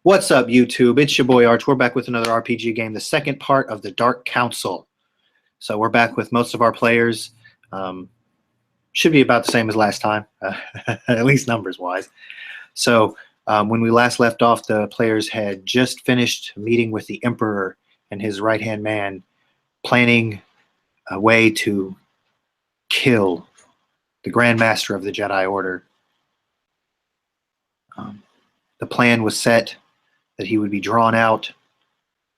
What's up, YouTube? It's your boy Arch. We're back with another RPG game, the second part of the Dark Council. So we're back with most of our players. Should be about the same as last time, at least numbers-wise. So when we last left off, the players had just finished meeting with the Emperor and his right-hand man, planning a way to kill the Grand Master of the Jedi Order. The plan was set that he would be drawn out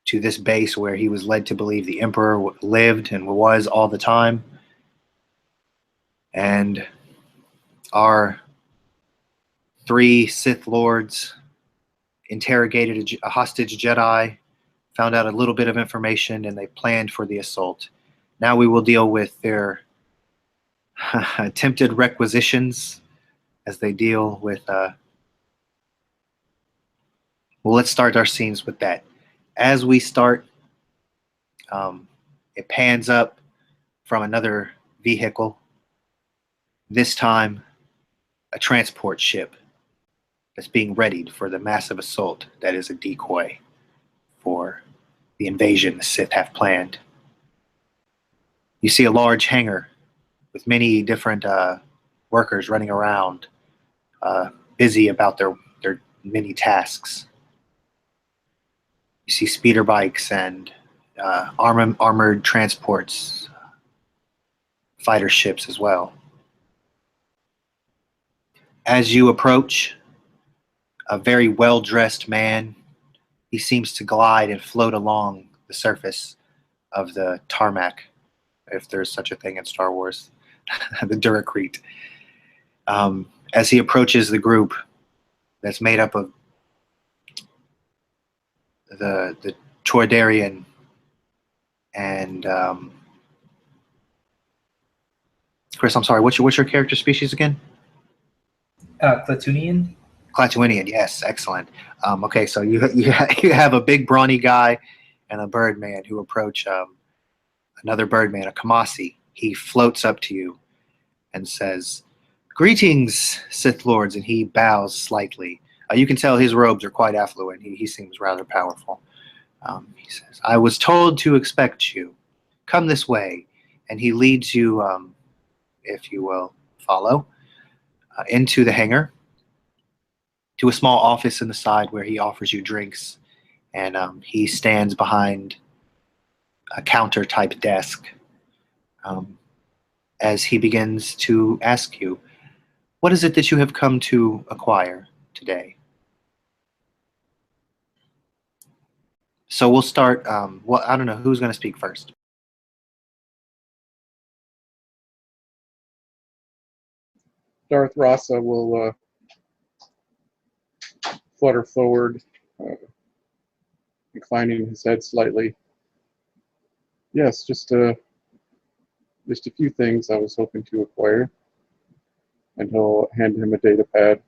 to this base where he was led to believe the Emperor lived and was all the time. And our three Sith Lords interrogated a hostage Jedi, found out a little bit of information, and they planned for the assault. Now we will deal with their attempted requisitions as they deal with... Well, let's start our scenes with that. As we start, it pans up from another vehicle, this time a transport ship that's being readied for the massive assault that is a decoy for the invasion the Sith have planned. You see a large hangar with many different workers running around, busy about their many tasks. You see speeder bikes and armored transports, fighter ships as well. As you approach, a very well-dressed man, he seems to glide and float along the surface of the tarmac, if there's such a thing in Star Wars, the Duracrete. As he approaches the group that's made up of the Toydarian and Chris, I'm sorry, what's your character species again? Klatooinian. Klatooinian, yes, excellent. Okay, so you have a big brawny guy and a birdman who approach another birdman, a Kamasi. He floats up to you and says, "Greetings, Sith Lords," and he bows slightly. You can tell his robes are quite affluent. He seems rather powerful. He says, "I was told to expect you. Come this way." And he leads you, if you will follow, into the hangar, to a small office in the side where he offers you drinks. And he stands behind a counter-type desk as he begins to ask you, "What is it that you have come to acquire today?" So we'll start, well, I don't know, who's going to speak first? Darth Rasa will flutter forward, inclining his head slightly. "Yes, just a few things I was hoping to acquire." And he'll hand him a data pad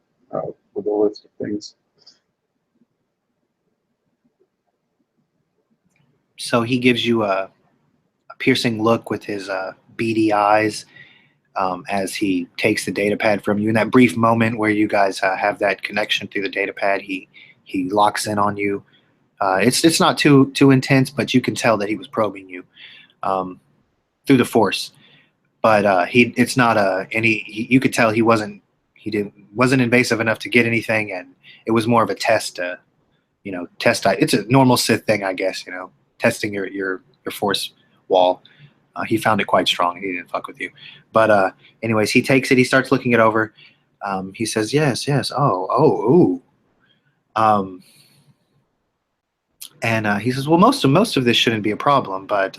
with a list of things. So he gives you a piercing look with his beady eyes as he takes the data pad from you. In that brief moment where you guys have that connection through the data pad, he locks in on you. It's not too intense, but you can tell that he was probing you through the Force. But it's not you could tell he wasn't invasive enough to get anything, and it was more of a test. Test. It's a normal Sith thing, I guess. Testing your Force wall. He found it quite strong. He didn't fuck with you. But anyways, he takes it. He starts looking it over. He says, "Yes. Ooh." And he says, "Well, most of this shouldn't be a problem." But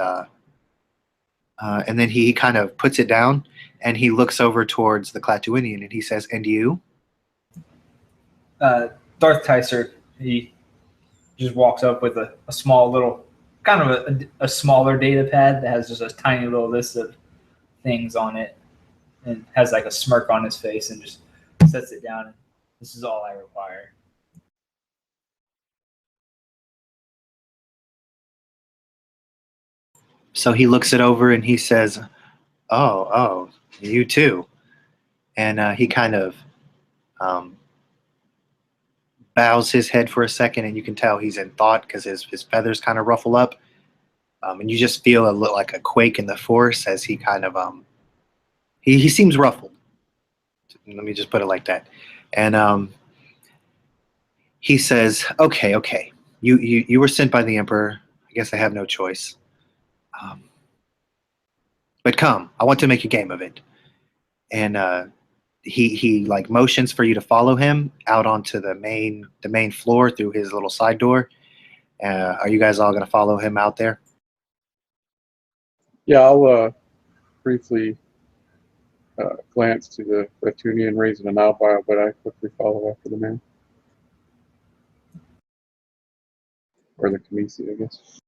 and then he kind of puts it down, and he looks over towards the Klatooinian, and he says, "And you?" Darth Tyser. He just walks up with a small little, kind of a smaller data pad that has just a tiny little list of things on it, and has like a smirk on his face, and just sets it down. And "This is all I require." So he looks it over and he says, "Oh, you too." And he kind of bows his head for a second, and you can tell he's in thought because his feathers kind of ruffle up. And you just feel like a quake in the force as he kind of he seems ruffled. Let me just put it like that. And he says, "Okay, you were sent by the Emperor. I guess I have no choice. But come, I want to make a game of it." And he like motions for you to follow him out onto the main floor through his little side door. Are you guys all going to follow him out there? Yeah, I'll briefly glance to the Bretunian raising an eyebrow, but I quickly follow after the man. Or the Kamisi, I guess.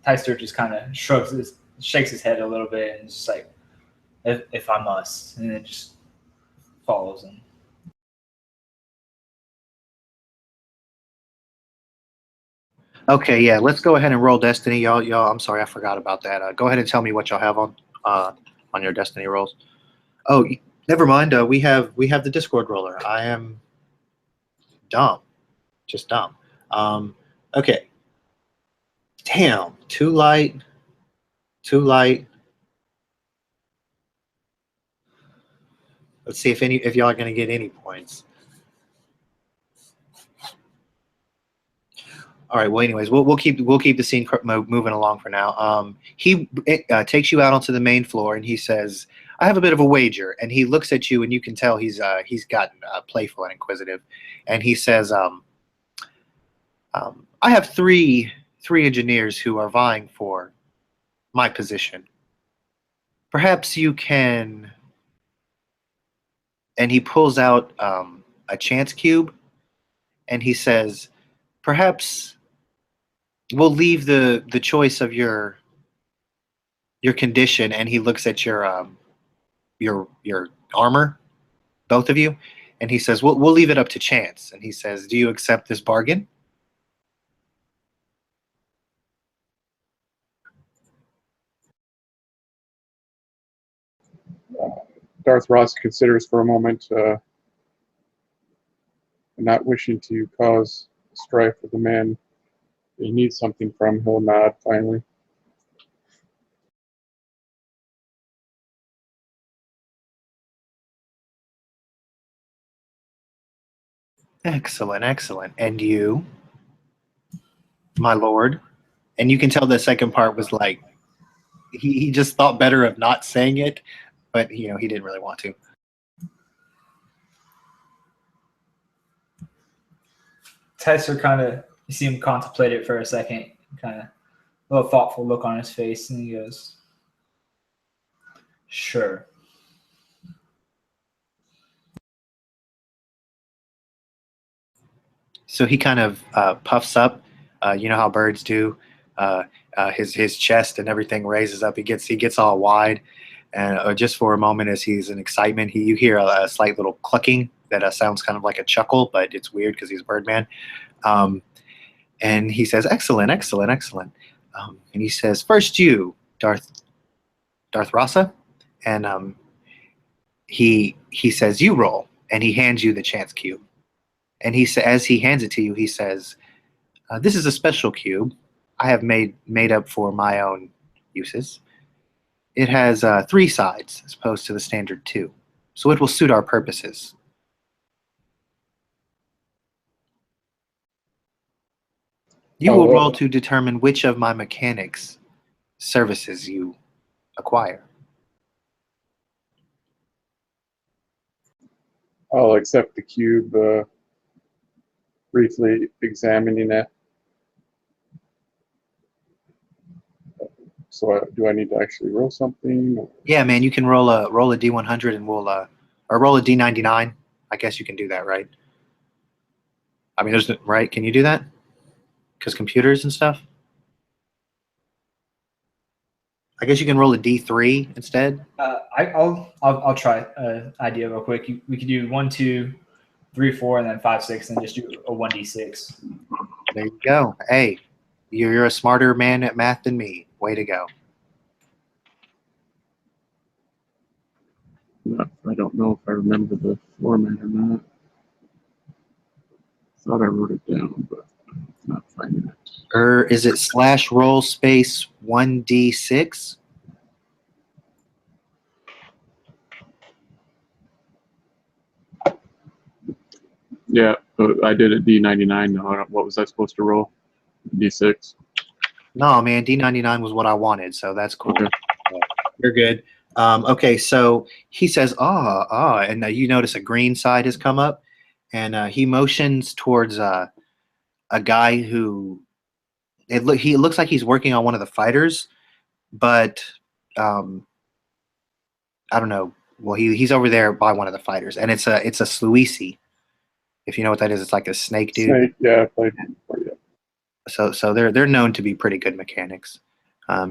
Tyster just kind of shakes his head a little bit and just like, if I must, and then just follows him. Okay, yeah, let's go ahead and roll Destiny, y'all. I'm sorry, I forgot about that. Go ahead and tell me what y'all have on your Destiny rolls. Oh, never mind. We have the Discord roller. I am dumb, just dumb. Okay. Damn, too light. Let's see if y'all are gonna get any points. All right. Well, anyways, we'll keep the scene moving along for now. He takes you out onto the main floor and he says, "I have a bit of a wager." And he looks at you and you can tell he's gotten playful and inquisitive. And he says, "I have three engineers who are vying for my position. Perhaps you can." And he pulls out a chance cube, and he says, "Perhaps we'll leave the choice of your condition." And he looks at your armor, both of you, and he says, "We'll leave it up to chance." And he says, "Do you accept this bargain?" Darth Ross considers for a moment, not wishing to cause strife with the man he needs something from. He'll nod finally. Excellent. And you, my lord? And you can tell the second part was like he just thought better of not saying it, but he didn't really want to. Tyster you see him contemplate it for a second, kind of a little thoughtful look on his face, and he goes, "Sure." So he kind of puffs up. You know how birds do. His chest and everything raises up. He gets all wide, and just for a moment, as he's in excitement, you hear a slight little clucking that sounds kind of like a chuckle, but it's weird because he's a Birdman. And he says, "Excellent." And he says, "First, you, Darth Rasa," and he says, "You roll," and he hands you the chance cube. And as he hands it to you, he says, "This is a special cube I have made up for my own uses. It has 3 sides as opposed to the standard 2, so it will suit our purposes." You will roll to determine which of my mechanics services you acquire. I'll accept the cube, briefly examining it. So do I need to actually roll something? Or? Yeah, man, you can roll a D100 and we'll or roll a D99. I guess you can do that, right? I mean, right? Can you do that? Because computers and stuff. I guess you can roll a D3 instead. I'll try an idea real quick. We could do 1, 2, 3, 4, and then 5, 6, and just do a 1d6. There you go. Hey, you're a smarter man at math than me. Way to go. I don't know if I remember the format or not. Thought I wrote it down, but I'm not finding it. Is it /roll space 1d6? Yeah, I did a D99. No, what was I supposed to roll? D6. No, man, D99 was what I wanted, so that's cool. Okay. You're good. Okay, so he says, and you notice a green side has come up, and he motions towards a guy who he looks like he's working on one of the fighters, but um, I don't know. Well, he's over there by one of the fighters, and it's a Sluisi. If you know what that is, it's like a snake dude. Snake. Yeah, I played before. Yeah. So they're known to be pretty good mechanics.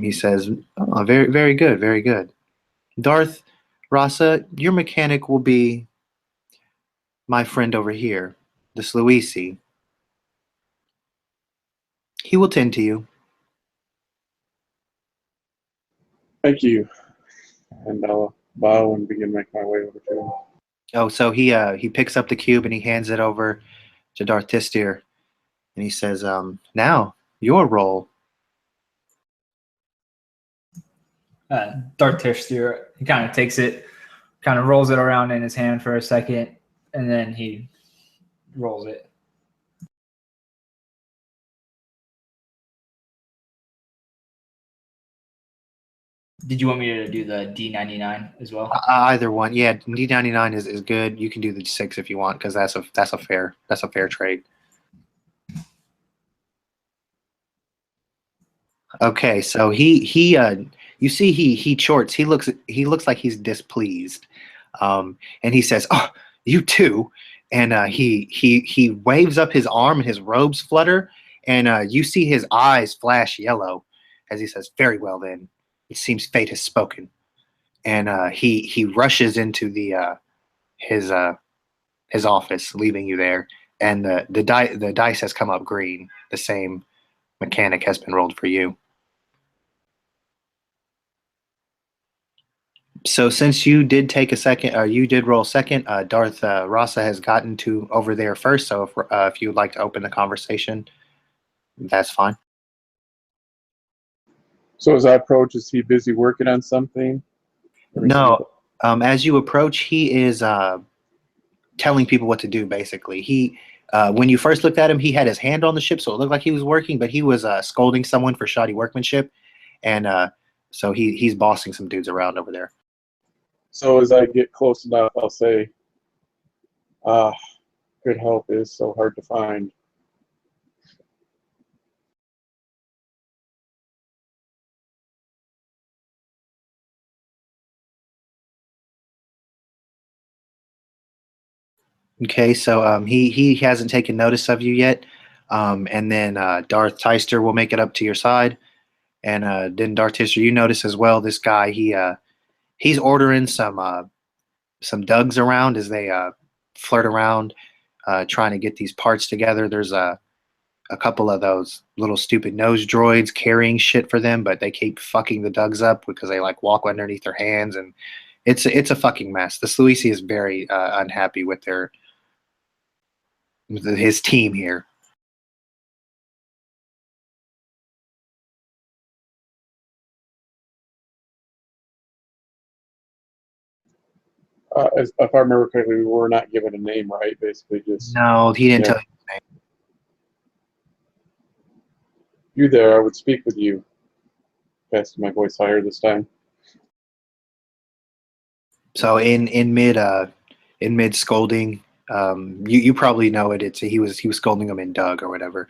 He says, "Oh, very very good, very good. Darth, Rasa, your mechanic will be my friend over here, the Sluisi. He will tend to you." Thank you. And I'll bow and begin making my way over to him. Oh, so he picks up the cube and he hands it over to Darth Tistir, and he says, "Now your role." Darth Tistir, he kind of takes it, kind of rolls it around in his hand for a second, and then he rolls it. Did you want me to do the D99 as well? Either one, yeah. D99 is good. You can do the 6 if you want, because that's a fair trade. Okay, so you see he chorts. He looks like he's displeased, and he says, "Oh, you too," and he waves up his arm and his robes flutter, and you see his eyes flash yellow as he says, "Very well then. It seems fate has spoken," and he rushes into his office, leaving you there, and the dice has come up green. The same mechanic has been rolled for you. So since you did take a second, you did roll second, Darth Rasa has gotten to over there first. So if you'd like to open the conversation, that's fine. So as I approach, is he busy working on something? No, as you approach, he is telling people what to do. Basically, when you first looked at him, he had his hand on the ship, so it looked like he was working, but he was scolding someone for shoddy workmanship, and so he's bossing some dudes around over there. So as I get close enough, I'll say, good help is so hard to find. Okay, so he hasn't taken notice of you yet, and then Darth Tyster will make it up to your side, and then Darth Tyster, you notice as well. This guy, he's ordering some Dugs around as they flirt around, trying to get these parts together. There's a couple of those little stupid nose droids carrying shit for them, but they keep fucking the Dugs up because they like walk underneath their hands, and it's a fucking mess. The Sluisi is very unhappy with his team here. If I remember correctly, we were not given a name, right? Basically, just No, he didn't yeah. tell you his name. You there, I would speak with you. Casting my voice higher this time. So in mid scolding, you probably know it. He was scolding him in Doug or whatever.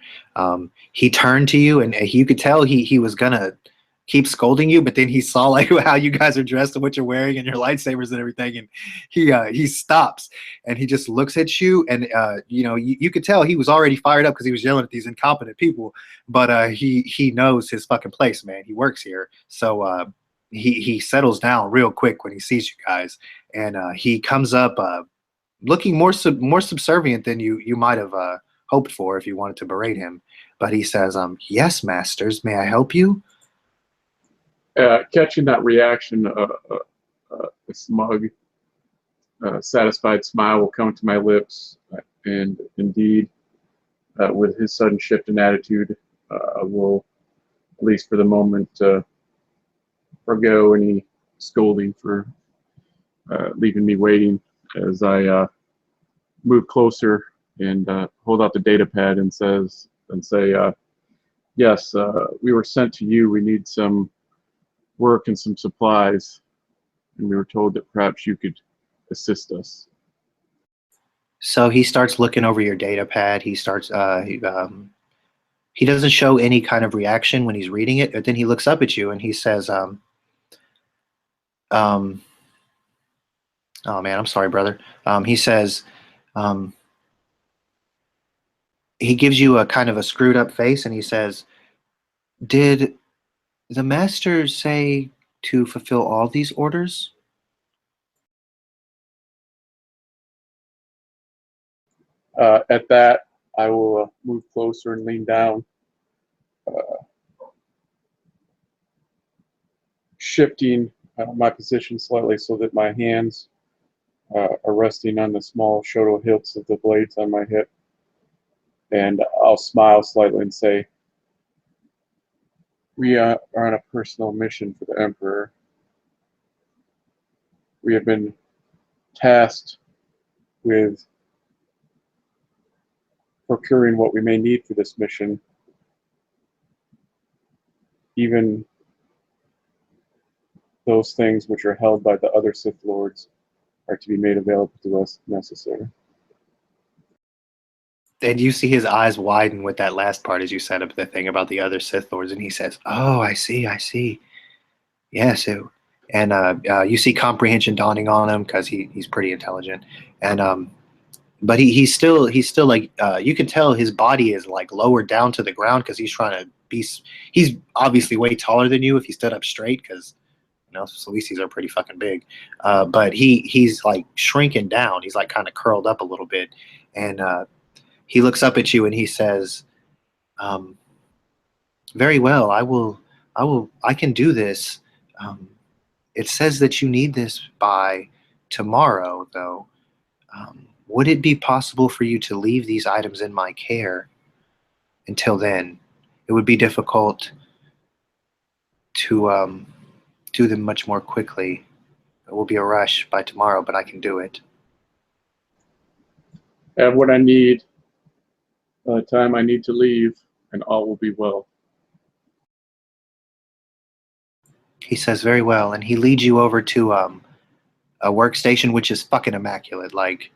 He turned to you, and you could tell he was gonna keep scolding you, but then he saw like how you guys are dressed and what you're wearing and your lightsabers and everything, and he stops and he just looks at you, and you could tell he was already fired up because he was yelling at these incompetent people, but he knows his fucking place, man. He works here, so he settles down real quick when he sees you guys, and he comes up looking more subservient than you might have hoped for if you wanted to berate him. But he says, "Yes, masters, may I help you?" Catching that reaction, smug, satisfied smile will come to my lips, and indeed, with his sudden shift in attitude, I will, at least for the moment, forgo any scolding for leaving me waiting as I move closer and hold out the data pad and say, yes, we were sent to you. We need some work and some supplies, and we were told that perhaps you could assist us. So he starts looking over your data pad. He doesn't show any kind of reaction when he's reading it, but then he looks up at you and he says, oh man, I'm sorry, brother. He says, he gives you a kind of a screwed up face and he says, did the master say to fulfill all these orders? At that, I will move closer and lean down, shifting my position slightly so that my hands are resting on the small shoto hilts of the blades on my hip. And I'll smile slightly and say, we are on a personal mission for the Emperor. We have been tasked with procuring what we may need for this mission, even those things which are held by the other Sith Lords are to be made available to us if necessary. And you see his eyes widen with that last part as you said up the thing about the other Sith Lords, and he says, oh, I see. Yes, and you see comprehension dawning on him because he's pretty intelligent, and but he's still like you can tell his body is like lowered down to the ground because he's trying to be. He's obviously way taller than you if he stood up straight because Salisis are pretty fucking big, but he's like shrinking down. He's like kind of curled up a little bit, and he looks up at you and he says, "Very well, I can do this. It says that you need this by tomorrow, though. Would it be possible for you to leave these items in my care until then? It would be difficult to do them much more quickly. It will be a rush by tomorrow, but I can do it." I have what I need by the time I need to leave, and all will be well. He says, "Very well," and he leads you over to a workstation which is fucking immaculate. Like,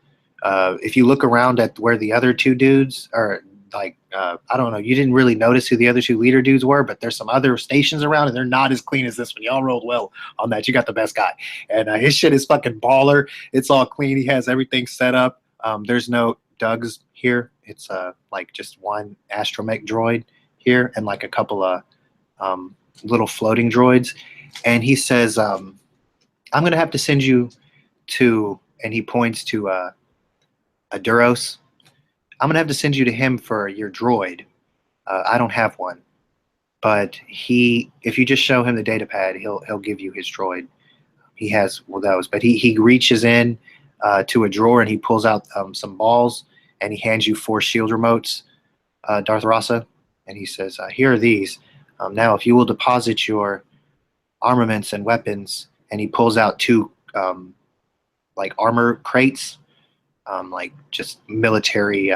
if you look around at where the other two dudes are, like, I don't know, you didn't really notice who the other two leader dudes were, but there's some other stations around, and they're not as clean as this one. Y'all rolled well on that. You got the best guy, and his shit is fucking baller. It's all clean. He has everything set up. There's no Dougs here. It's like just one astromech droid here, and like a couple of little floating droids. And he says, I'm going to have to send you to, and he points to a Duros. I'm going to have to send you to him for your droid. I don't have one. But if you just show him the data pad, he'll give you his droid. He has those. But he reaches in to a drawer and he pulls out some balls and he hands you 4 shield remotes, Darth Rasa. And he says, here are these. Now, if you will deposit your armaments and weapons, and he pulls out 2 like armor crates, like just military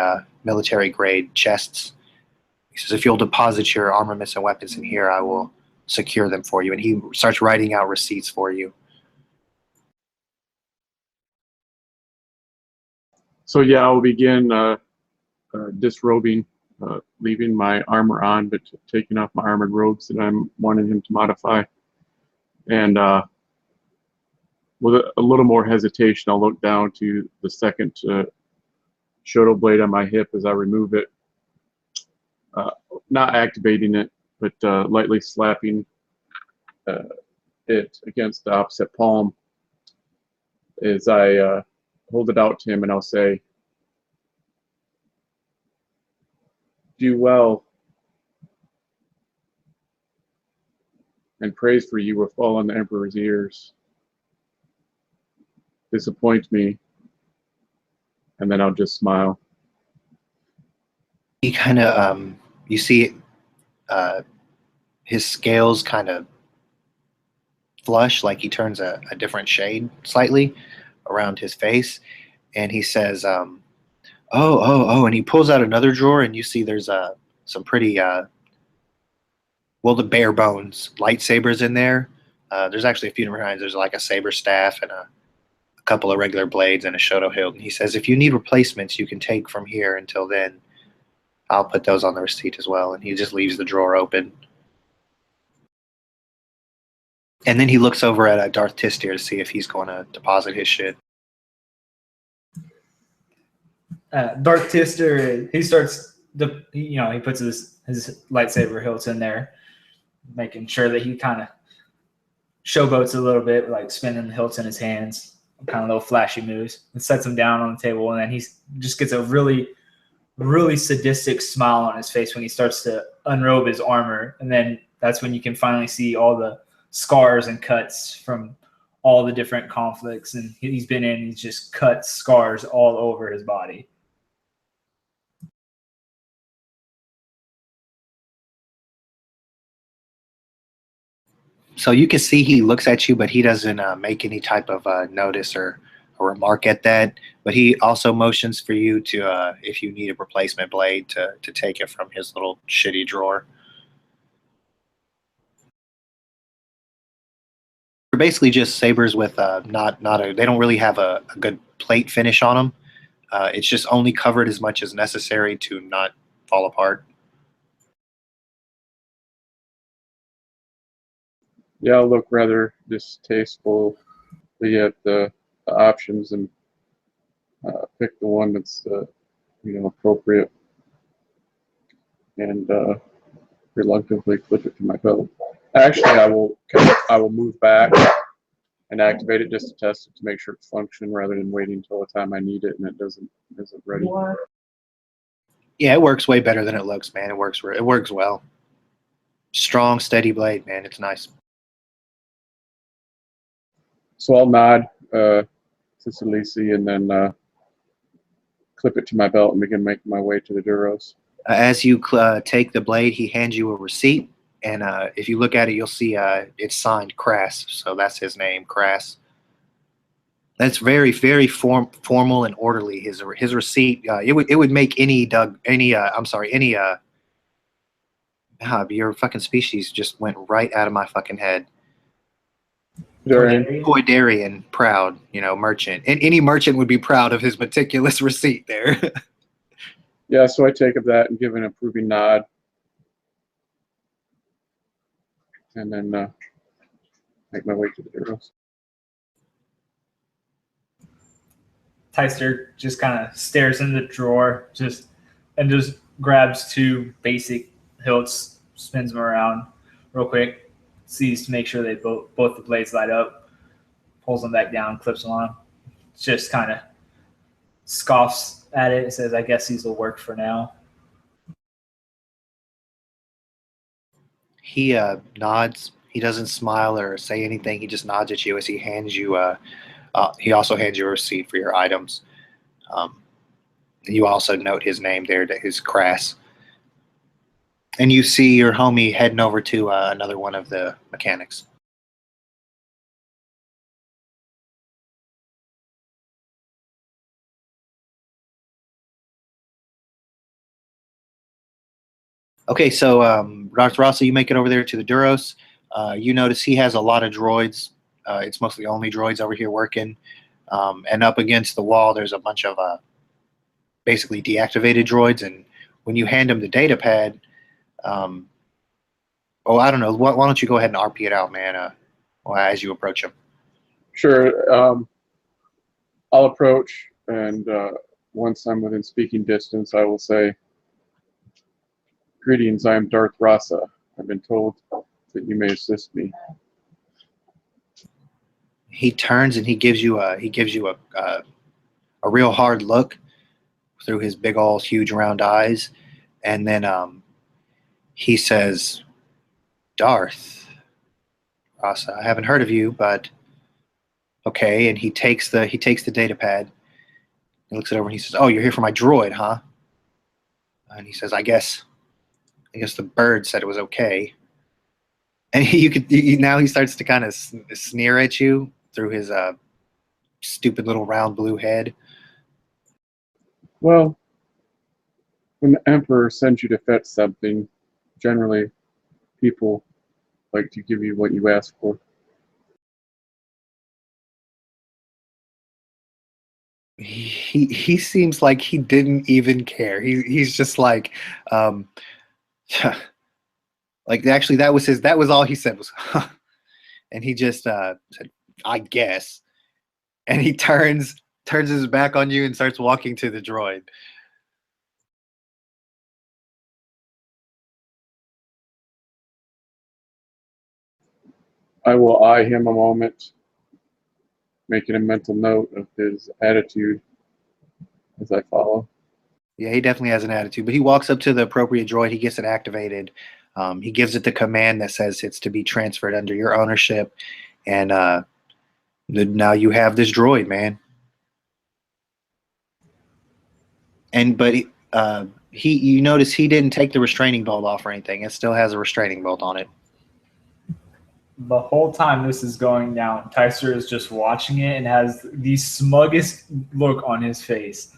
grade chests. He says, if you'll deposit your armaments and weapons in here, I will secure them for you. And he starts writing out receipts for you. So yeah, I'll begin disrobing, leaving my armor on, but taking off my armored robes that I'm wanting him to modify. And with a little more hesitation, I'll look down to the second shoto blade on my hip as I remove it, not activating it, but lightly slapping it against the opposite palm as I hold it out to him, and I'll say, do well, and praise for you will fall on the Emperor's ears. disappoint me, and then I'll just smile. He kind of you see his scales kind of flush, like he turns a different shade slightly around his face, and he says, oh, and he pulls out another drawer, and you see there's some pretty well, the bare bones lightsabers in there. There's actually a few different kinds. There's like a saber staff and a couple of regular blades and a Shoto hilt. And he says, if you need replacements, you can take from here. Until then, I'll put those on the receipt as well. And he just leaves the drawer open. And then he looks over at Darth Tistier to see if he's going to deposit his shit. Darth Tister, he starts he puts his lightsaber hilts in there, making sure that he kind of showboats a little bit, like spinning the hilts in his hands, kind of little flashy moves, and sets them down on the table. And then he just gets a really, really sadistic smile on his face when he starts to unrobe his armor. And then that's when you can finally see all the scars and cuts from all the different conflicts and he's been in. He's just cut scars all over his body. So you can see he looks at you, but he doesn't make any type of notice or a remark at that. But he also motions for you to, if you need a replacement blade, to take it from his little shitty drawer. They're basically just sabers with they don't really have a good plate finish on them. It's just only covered as much as necessary to not fall apart. Yeah, I'll look rather distastefully at the options and pick the one that's appropriate, and reluctantly clip it to my belt. Actually, I will move back and activate it just to test it to make sure it's functioning, rather than waiting until the time I need it and it isn't ready. Yeah, it works way better than it looks, man. It works well. Strong, steady blade, man. It's nice. So I'll nod to Salisi and then clip it to my belt and begin making my way to the Duros. As you take the blade, he hands you a receipt, and if you look at it, you'll see it's signed Crass. So that's his name, Crass. That's very, very formal and orderly. His receipt, it would make any your fucking species just went right out of my fucking head. Poydarian, proud, merchant. And any merchant would be proud of his meticulous receipt there. Yeah, so I take of that and give an approving nod. And then make my way to the Duros. Tyster just kind of stares in the drawer and just grabs two basic hilts, spins them around real quick, sees to make sure they both the blades light up, pulls them back down, clips them on. Just kind of scoffs at it and says, I guess these will work for now. He nods. He doesn't smile or say anything. He just nods at you as he hands you he also hands you a receipt for your items. You also note his name there, his Crass. And you see your homie heading over to another one of the mechanics. Okay, so Darth Rasa, you make it over there to the Duros. You notice he has a lot of droids. It's mostly only droids over here working. And up against the wall, there's a bunch of basically deactivated droids. And when you hand him the data pad, I don't know. Why don't you go ahead and RP it out, man, as you approach him? Sure. I'll approach, and once I'm within speaking distance, I will say, "Greetings, I am Darth Rasa. I've been told that you may assist me." He turns and he gives you a real hard look through his big old huge round eyes, and then he says, "Darth Rasa, I haven't heard of you, but Okay, and he takes the data pad. He looks it over and he says, "Oh, you're here for my droid, huh?" And he says, "I guess the bird said it was okay." And now he starts to kind of sneer at you through his stupid little round blue head. Well, when the Emperor sends you to fetch something, generally people like to give you what you ask for. He seems like he didn't even care. He's just like, um, like actually that was all he said was, huh. And he just said, "I guess," and he turns his back on you and starts walking to the droid. I will eye him a moment, making a mental note of his attitude as I follow. Yeah, he definitely has an attitude, but he walks up to the appropriate droid. He gets it activated. He gives it the command that says it's to be transferred under your ownership, and now you have this droid, man. And but you notice he didn't take the restraining bolt off or anything. It still has a restraining bolt on it. The whole time this is going down, Tyser is just watching it and has the smuggest look on his face.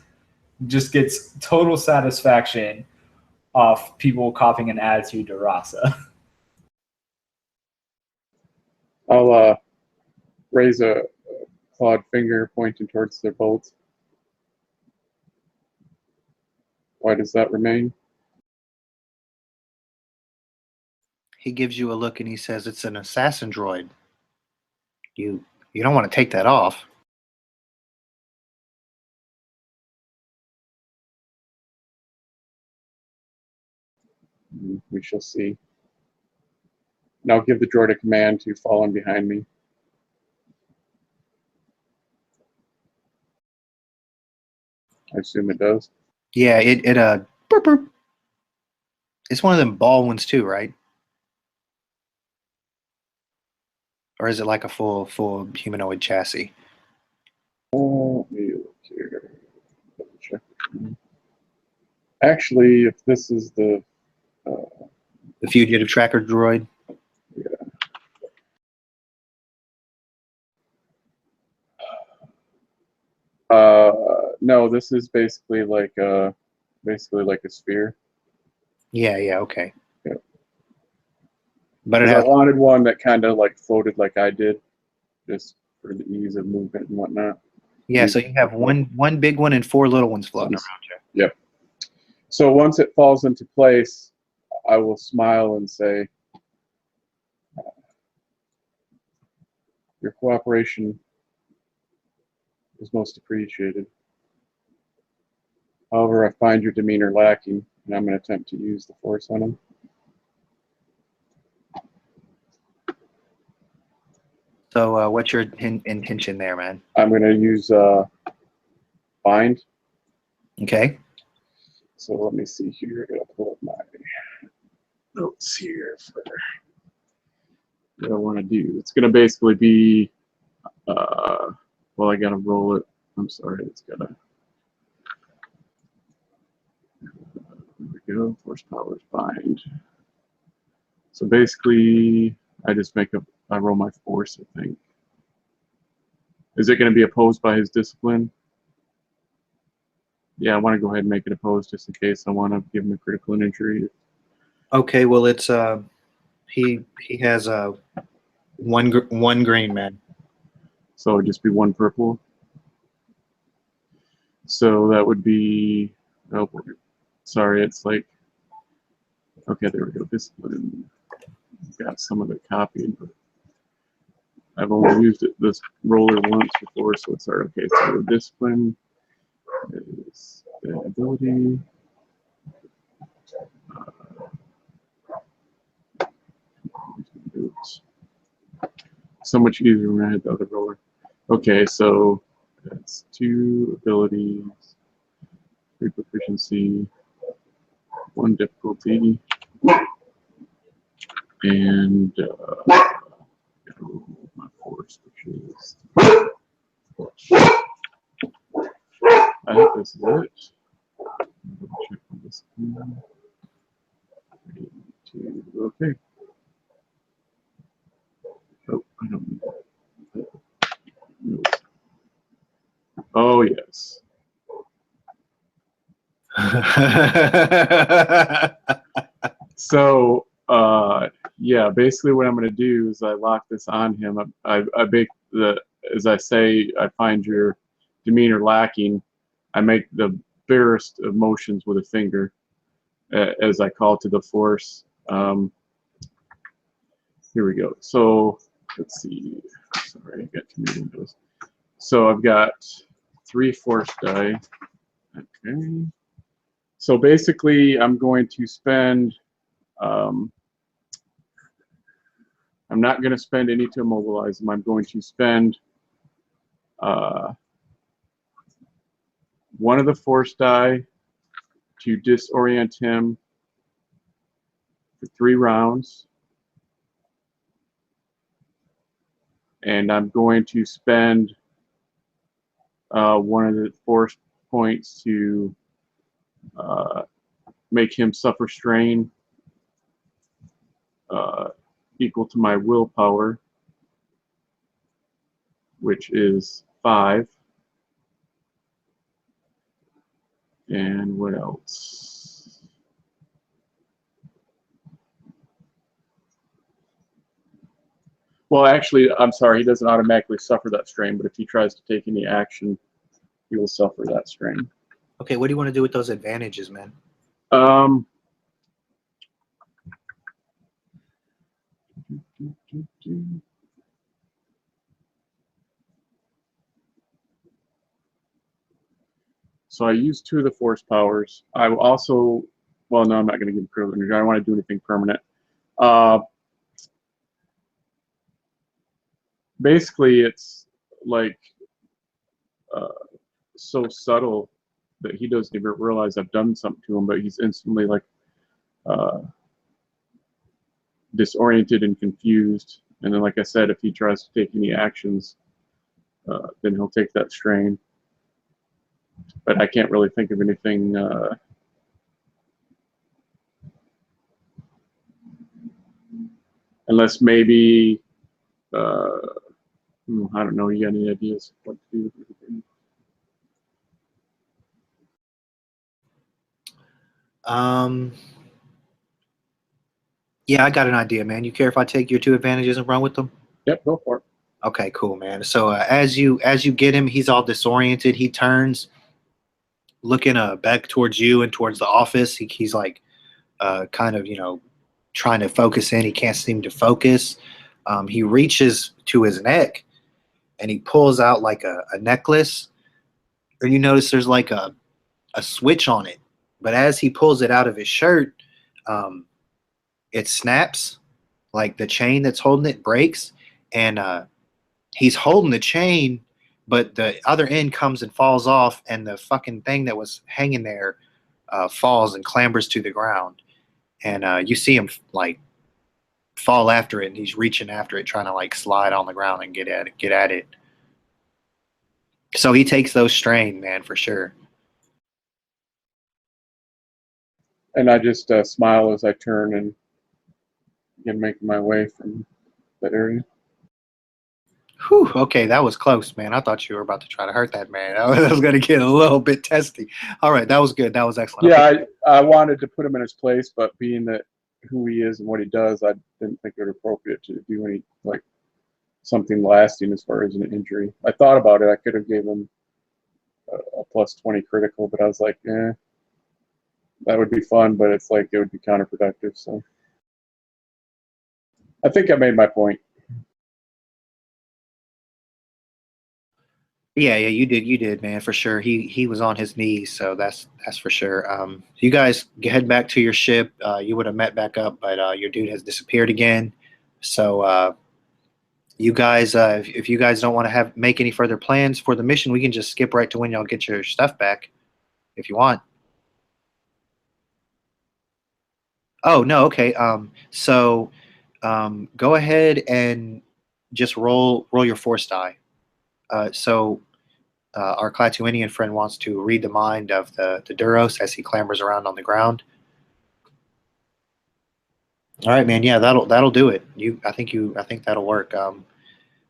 Just gets total satisfaction off people copying an attitude to Rasa. I'll raise a clawed finger pointing towards their bolt. Why does that remain? He gives you a look and he says, "It's an assassin droid. You don't want to take that off." We shall see. Now give the droid a command to fall in behind me. I assume it does. Yeah, it burp, burp. It's one of them ball ones too, right? Or is it like a full humanoid chassis? Let me look here. Double check. Actually, if this is the The fugitive tracker droid. no, this is basically like a sphere. Yeah, okay. Yeah. But it Because I has wanted one that kind of like floated like I did, just for the ease of movement and whatnot. yeah. So you have one big one and four little ones floating Yes. around you. Yep. So once it falls into place, I will smile and say, "Your cooperation is most appreciated. However, I find your demeanor lacking, and I'm going to attempt to use the force on him." So what's your intention there, man? I'm going to use bind. Okay. So let me see here. I gotta pull up my notes here for what I want to do. It's going to basically be, well, I got to roll it. I'm sorry, it's got to, there we go, force powers bind. So basically, I just I roll my force, I think. Is it going to be opposed by his discipline? Yeah, I want to go ahead and make it opposed just in case I want to give him a critical injury. Okay. Well, it's he has one green, man. So it'd just be one purple. So that would be, oh, sorry, it's like, okay, there we go. Discipline. Got some of it copied, but I've only used this roller once before, so it's hard. Okay, so discipline is the ability. So much easier when I had the other roller. Okay, so that's 2 abilities, 3 proficiency, 1 difficulty, and my force, which is I think this is it. Check this. 3, 2, okay. Oh, I don't need that. Oh, yes. So, yeah, basically what I'm going to do is I lock this on him. I make as I say, I find your demeanor lacking. I make the barest of motions with a finger as I call to the force. Here we go. So, let's see. Sorry, I got too many windows. So I've got 3 force die. Okay. So basically, I'm going to spend. I'm not going to spend any to immobilize him. I'm going to spend 1 of the force die to disorient him for 3 rounds. And I'm going to spend 1 of the force points to make him suffer strain equal to my willpower, which is 5. And what else? Well, actually, I'm sorry, he doesn't automatically suffer that strain, but if he tries to take any action, he will suffer that strain. Okay, what do you want to do with those advantages, man? So I use 2 of the force powers. I will also, well, no, I'm not going to give critical energy. I don't want to do anything permanent. Basically, it's like so subtle that he doesn't even realize I've done something to him, but he's instantly like disoriented and confused. And then, like I said, if he tries to take any actions, then he'll take that strain. But I can't really think of anything. Unless maybe, I don't know, you got any ideas what to do? Yeah, I got an idea, man. You care if I take your 2 advantages and run with them? Yep, go for it. Okay, cool, man. So as you get him, he's all disoriented. He turns, looking back towards you and towards the office. He's like kind of trying to focus in. He can't seem to focus. He reaches to his neck and he pulls out like a necklace. And you notice there's like a switch on it. But as he pulls it out of his shirt, it snaps. Like the chain that's holding it breaks. And he's holding the chain, but the other end comes and falls off, and the fucking thing that was hanging there falls and clambers to the ground. And you see him like fall after it, and he's reaching after it, trying to like slide on the ground and get at it. So he takes those strain, man, for sure. And I just smile as I turn and begin making my way from that area. Whew, okay, that was close, man. I thought you were about to try to hurt that man. That was going to get a little bit testy. All right, that was good. That was excellent. Yeah, Okay. I wanted to put him in his place, but being that who he is and what he does, I didn't think it was appropriate to do any like something lasting as far as an injury. I thought about it. I could have gave him a plus 20 critical, but I was like, that would be fun, but it's like it would be counterproductive. So I think I made my point. Yeah, you did, man, for sure. He was on his knees, so that's for sure. You guys head back to your ship. You would have met back up, but your dude has disappeared again. So you guys, if you guys don't want to make any further plans for the mission, we can just skip right to when y'all get your stuff back, if you want. Oh no, okay. So go ahead and just roll your force die. Our Clatuinian friend wants to read the mind of the Duros as he clambers around on the ground. All right, man. Yeah, that'll do it. I think that'll work.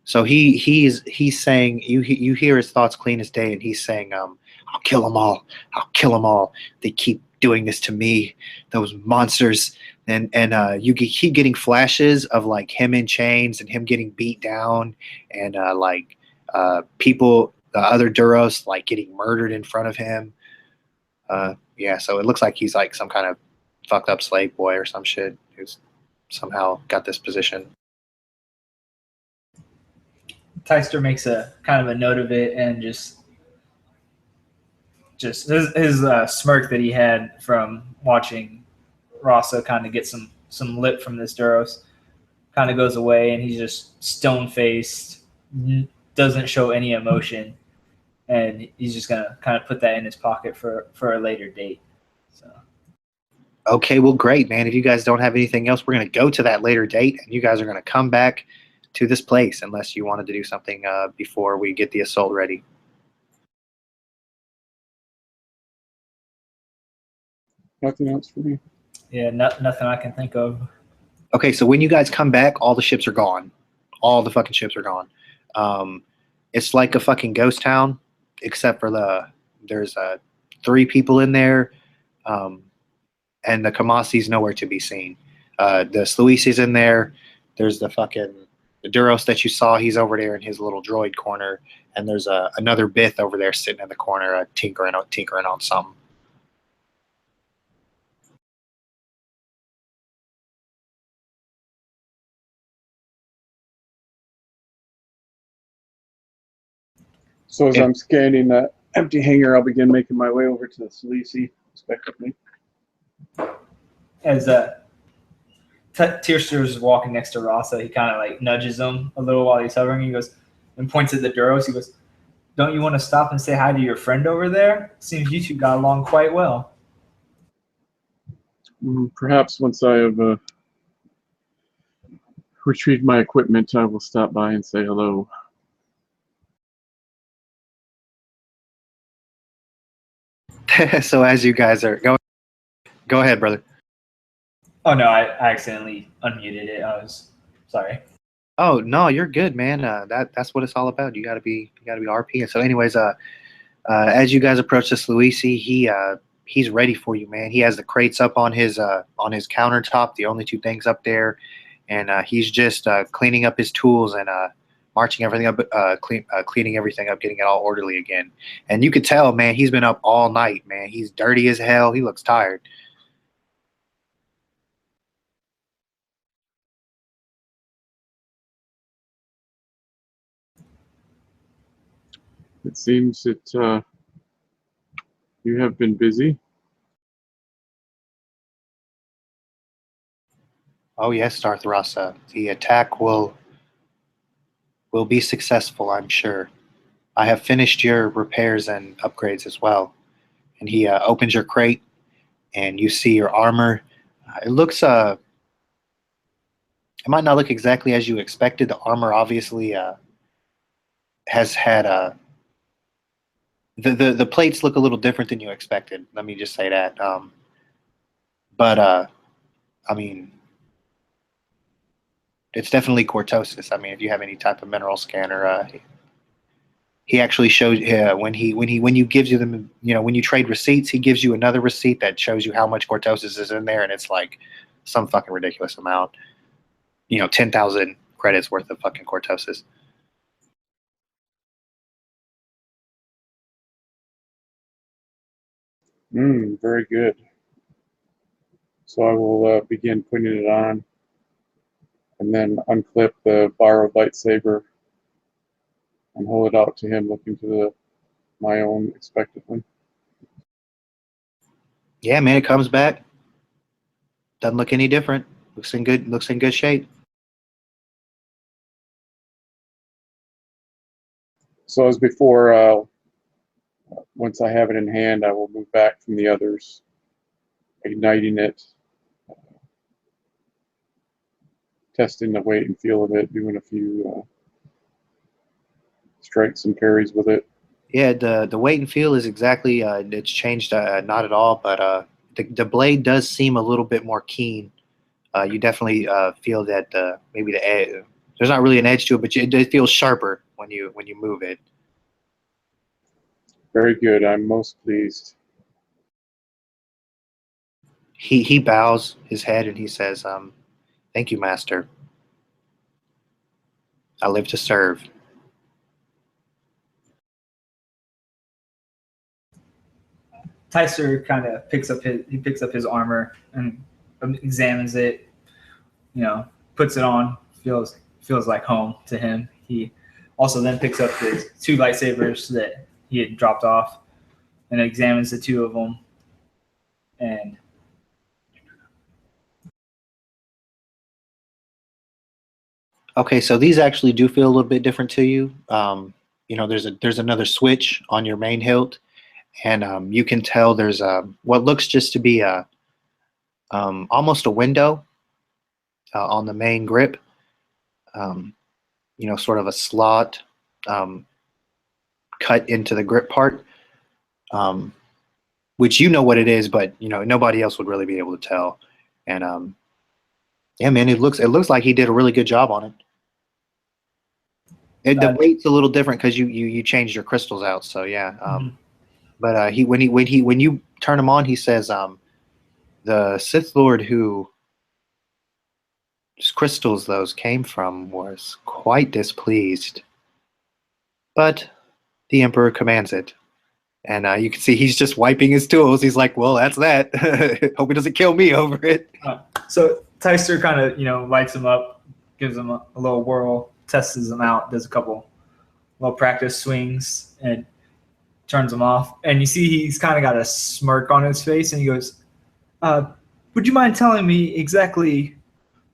So he's saying you hear his thoughts clean as day, and he's saying, "I'll kill them all. I'll kill them all. They keep doing this to me. Those monsters." And you keep getting flashes of like him in chains and him getting beat down, and people, the other Duros, like getting murdered in front of him. Yeah, so it looks like he's like some kind of fucked up slave boy or some shit who's somehow got this position. Tyster makes a kind of a note of it, and just his smirk that he had from watching Rasa kind of get some lip from this Duros kind of goes away, and he's just stone faced, doesn't show any emotion, and he's just gonna kind of put that in his pocket for a later date. So Okay, well, great, man. If you guys don't have anything else, we're going to go to that later date, and you guys are going to come back to this place unless you wanted to do something before we get the assault ready. Nothing else for me. yeah, nothing I can think of. Okay, so when you guys come back, all the ships are gone. All the fucking ships are gone. It's like a fucking ghost town, except for there's 3 people in there, and the Kamasi's nowhere to be seen. The Sluisi's in there. There's the Duros that you saw. He's over there in his little droid corner, and there's another Bith over there sitting in the corner, tinkering on something. So as Yeah. I'm scanning that empty hangar, I'll begin making my way over to the Salisi, respectively. As Tierster is walking next to Rasa, he kind of like nudges him a little while he's hovering. He goes and points at the Duros. He goes, "Don't you want to stop and say hi to your friend over there? Seems you two got along quite well." Perhaps once I have retrieved my equipment, I will stop by and say hello. So as you guys are going, go ahead, brother. Oh no, I accidentally unmuted it. I was sorry. Oh no, you're good, man. That's what it's all about. You gotta be RP. And so, anyways, as you guys approach this Luisi, he's ready for you, man. He has the crates up on his countertop, the only 2 things up there, and he's just cleaning up his tools and marching everything up, cleaning everything up, getting it all orderly again. And you could tell, man, he's been up all night, man. He's dirty as hell. He looks tired. It seems that you have been busy. Oh yes, Darth Rasa. The attack will be successful, I'm sure. I have finished your repairs and upgrades as well. And he opens your crate, and you see your armor. It looks it might not look exactly as you expected. The armor obviously has had the plates look a little different than you expected. Let me just say that. But I mean, it's definitely cortosis. I mean, if you have any type of mineral scanner, he actually shows when you gives you them, when you trade receipts, he gives you another receipt that shows you how much cortosis is in there, and it's like some fucking ridiculous amount. 10,000 credits worth of fucking cortosis. Very good. So I will begin putting it on, and then unclip the borrowed lightsaber and hold it out to him, looking to my own expectantly. Yeah, man, it comes back. Doesn't look any different. Looks in good shape. So as before, once I have it in hand, I will move back from the others, igniting it, testing the weight and feel of it, doing a few strikes and parries with it. Yeah, the weight and feel is exactly it's changed not at all, but the blade does seem a little bit more keen. You definitely feel that maybe the edge, there's not really an edge to it, but it feels sharper when you move it. Very good. I'm most pleased. He bows his head and he says, "Thank you, master. I live to serve." Tyser kind of picks up his armor and examines it. You know, puts it on. Feels like home to him. He also then picks up his two lightsabers that he had dropped off and examines the two of them. And Okay, so these actually do feel a little bit different to you. There's another switch on your main hilt, and you can tell there's what looks just to be a almost a window on the main grip. Um, sort of a slot cut into the grip part, um, which you know what it is, but nobody else would really be able to tell. And yeah, man, it looks like he did a really good job on it. The weight's a little different because you changed your crystals out, so yeah. But when you turn him on, he says, the Sith Lord whose crystals those came from was quite displeased, but the Emperor commands it. And you can see he's just wiping his tools. He's like, "Well, that's that. Hope he doesn't kill me over it." So Tyster kind of lights him up, gives him a little whirl, tests him out, does a couple little practice swings, and turns him off. And you see he's kind of got a smirk on his face, and he goes, "Would you mind telling me exactly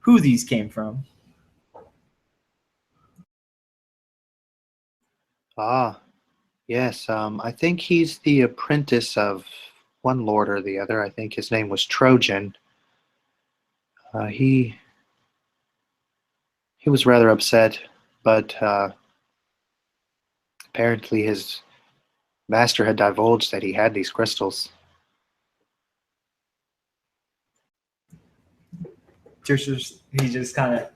who these came from?" Ah, yes. I think he's the apprentice of one lord or the other. I think his name was Trojan. He was rather upset, but apparently his master had divulged that he had these crystals. He just kind of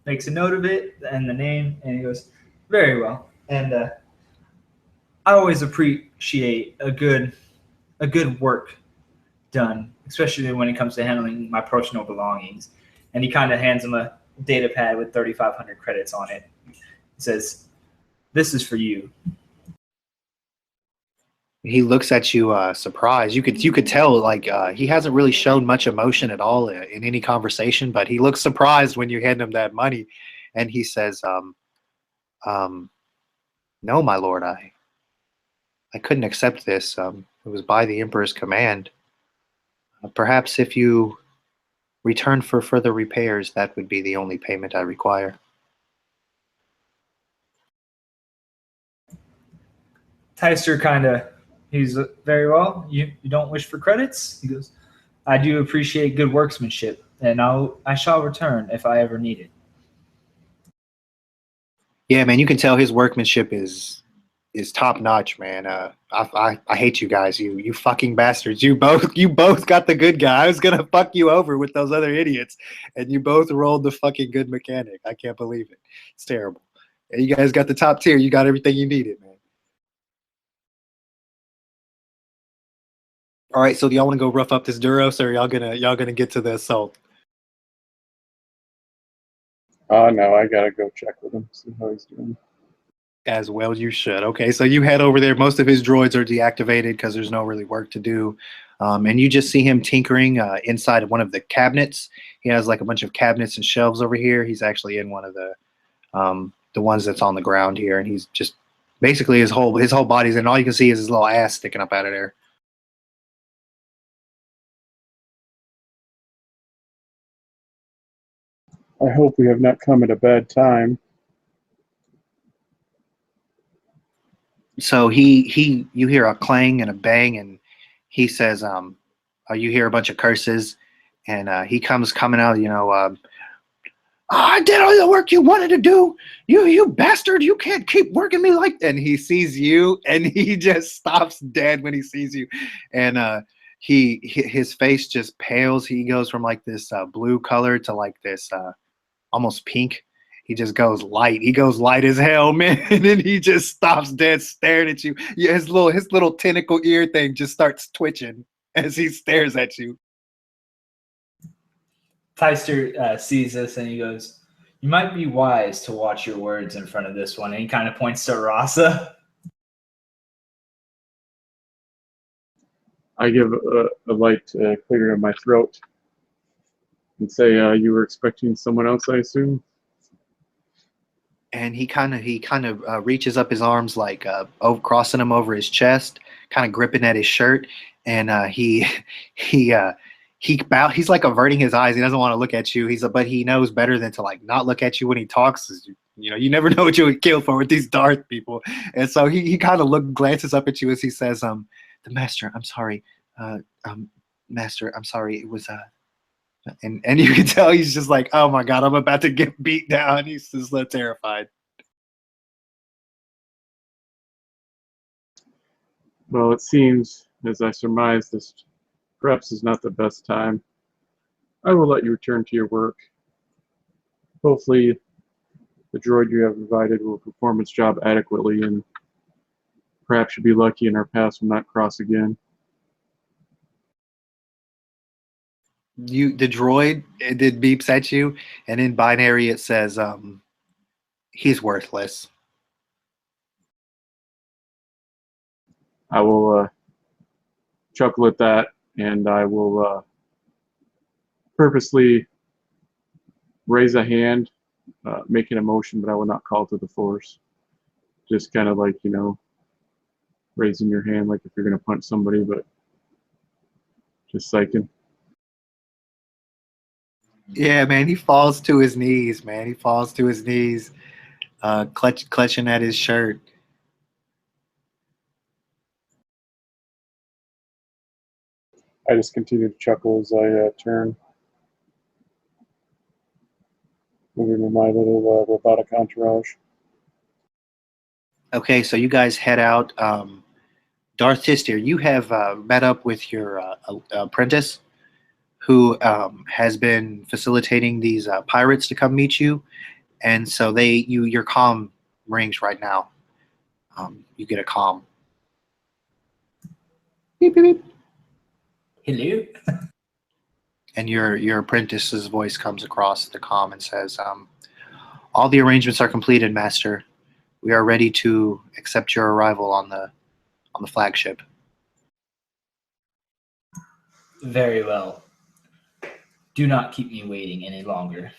makes a note of it and the name, and he goes, "Very well." And I always appreciate a good work done, especially when it comes to handling my personal belongings. And he kind of hands him a data pad with 3,500 credits on it. He says, "This is for you." He looks at you surprised. You could tell like he hasn't really shown much emotion at all in any conversation, but he looks surprised when you hand him that money, and he says, "No, my lord, I couldn't accept this. It was by the Emperor's command. Perhaps if you return for further repairs, that would be the only payment I require." Tyster he's very well. You don't wish for credits? He goes, "I do appreciate good workmanship, and I shall return if I ever need it." Yeah, man, you can tell his workmanship is top notch, man. I hate you guys, you fucking bastards. You both got the good guy. I was gonna fuck you over with those other idiots, and you both rolled the fucking good mechanic. I can't believe it. It's terrible. And you guys got the top tier. You got everything you needed, man. All right, so do y'all want to go rough up this Duros, or y'all gonna get to the assault? No, I gotta go check with him, see how he's doing. As well you should. Okay, so you head over there. Most of his droids are deactivated because there's no really work to do. And you just see him tinkering inside of one of the cabinets. He has like a bunch of cabinets and shelves over here. He's actually in one of the ones that's on the ground here, and he's just basically his whole body's in. All you can see is his little ass sticking up out of there. I hope we have not come at a bad time. So you hear a clang and a bang, and he says, you hear a bunch of curses, and he comes coming out, I did all the work you wanted to do. You bastard! You can't keep working me like that. And he sees you, and he just stops dead when he sees you, and his face just pales. He goes from like this blue color to like this almost pink. He just goes light. He goes light as hell, man. And then he just stops dead, staring at you. Yeah, his little tentacle ear thing just starts twitching as he stares at you. Tyster sees this and he goes, "You might be wise to watch your words in front of this one." And he kind of points to Rasa. I give a light clear in my throat and say, "You were expecting someone else, I assume." And he kind of reaches up his arms like crossing them over his chest, kind of gripping at his shirt, and he he's like averting his eyes. He doesn't want to look at you. But he knows better than to like not look at you when he talks. You know, you never know what you would kill for with these Darth people. And so he kind of glances up at you as he says, "The master, I'm sorry, master, I'm sorry. It was and you can tell he's just like, oh my god, I'm about to get beat down. He's just terrified." Well, it seems, as I surmise, this perhaps is not the best time. I will let you return to your work. Hopefully, the droid you have provided will perform its job adequately, and perhaps you'll be lucky and our paths will not cross again. The droid, it beeps at you, and in binary it says, he's worthless. I will chuckle at that, and I will purposely raise a hand, making a motion, but I will not call to the Force. Just kind of like, you know, raising your hand like if you're going to punch somebody, but just psyching. Yeah, man, he falls to his knees, man. He falls to his knees, clutching at his shirt. I just continue to chuckle as I turn, moving with my little robotic entourage. Okay, so you guys head out. Darth Tister, you have met up with your apprentice, who has been facilitating these pirates to come meet you, and so your comm rings right now. You get a comm. Beep, beep, beep. Hello. And your apprentice's voice comes across the comm and says, "All the arrangements are completed, Master. We are ready to accept your arrival on the flagship." Very well. Do not keep me waiting any longer.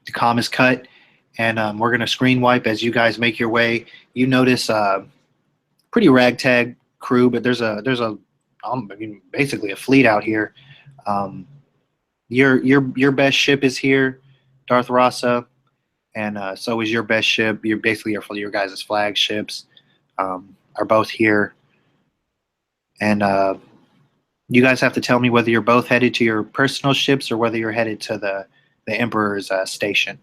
The comm is cut, and we're going to screen wipe as you guys make your way. You notice pretty ragtag crew, but there's basically a fleet out here. Your best ship is here, Darth Rasa, and so is your best ship. You're basically your guys' flagships are both here, and you guys have to tell me whether you're both headed to your personal ships or whether you're headed to the Emperor's station.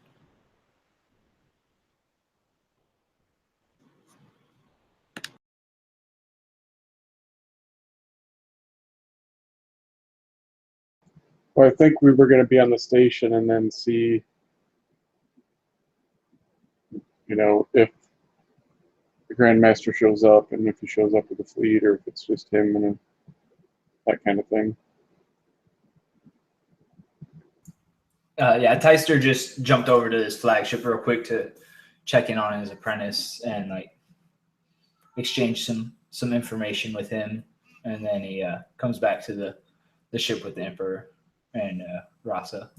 Well, I think we were going to be on the station and then see, you know, if the Grand Master shows up and if he shows up with the fleet or if it's just him and that kind of thing. Yeah, Tyster just jumped over to his flagship real quick to check in on his apprentice and like exchange some information with him, and then he comes back to the ship with the Emperor and Rasa.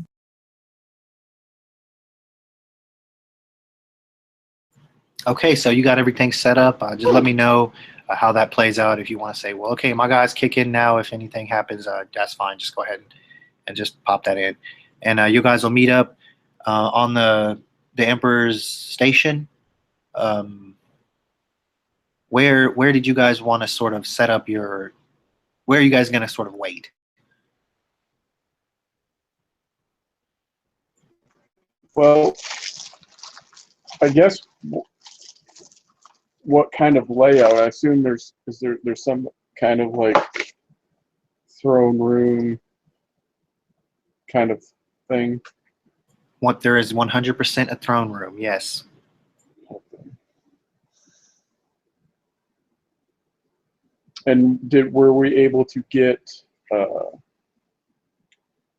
Okay, so you got everything set up. Just let me know how that plays out. If you want to say, well, okay, my guys kick in now. If anything happens, that's fine. Just go ahead and just pop that in. And you guys will meet up on the Emperor's station. Where did you guys want to sort of set up your Where are you guys going to sort of wait? Well, I guess what kind of layout? I assume there's some kind of like throne room kind of thing. What there is 100% a throne room, yes. And were we able to get? Well,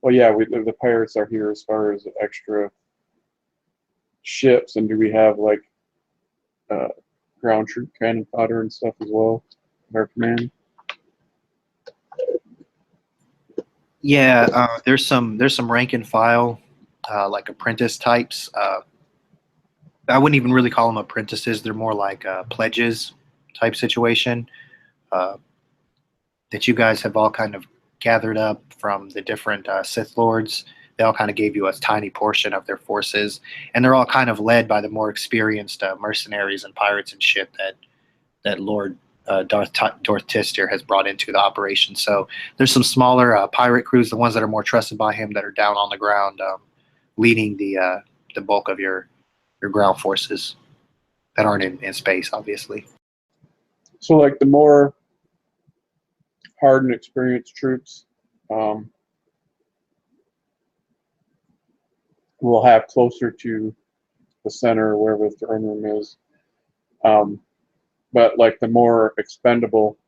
yeah, the pirates are here as far as extra ships, and do we have like ground troop cannon fodder and stuff as well at our command? Yeah, there's some rank and file, like apprentice types. I wouldn't even really call them apprentices. They're more like pledges type situation that you guys have all kind of gathered up from the different Sith Lords. They all kind of gave you a tiny portion of their forces, and they're all kind of led by the more experienced mercenaries and pirates and shit that Lord Darth Tister has brought into the operation. So there's some smaller pirate crews, the ones that are more trusted by him, that are down on the ground, leading the bulk of your ground forces that aren't in space, obviously. So, like the more hard and experienced troops, we'll have closer to the center, wherever the throne room is. But like the more expendable,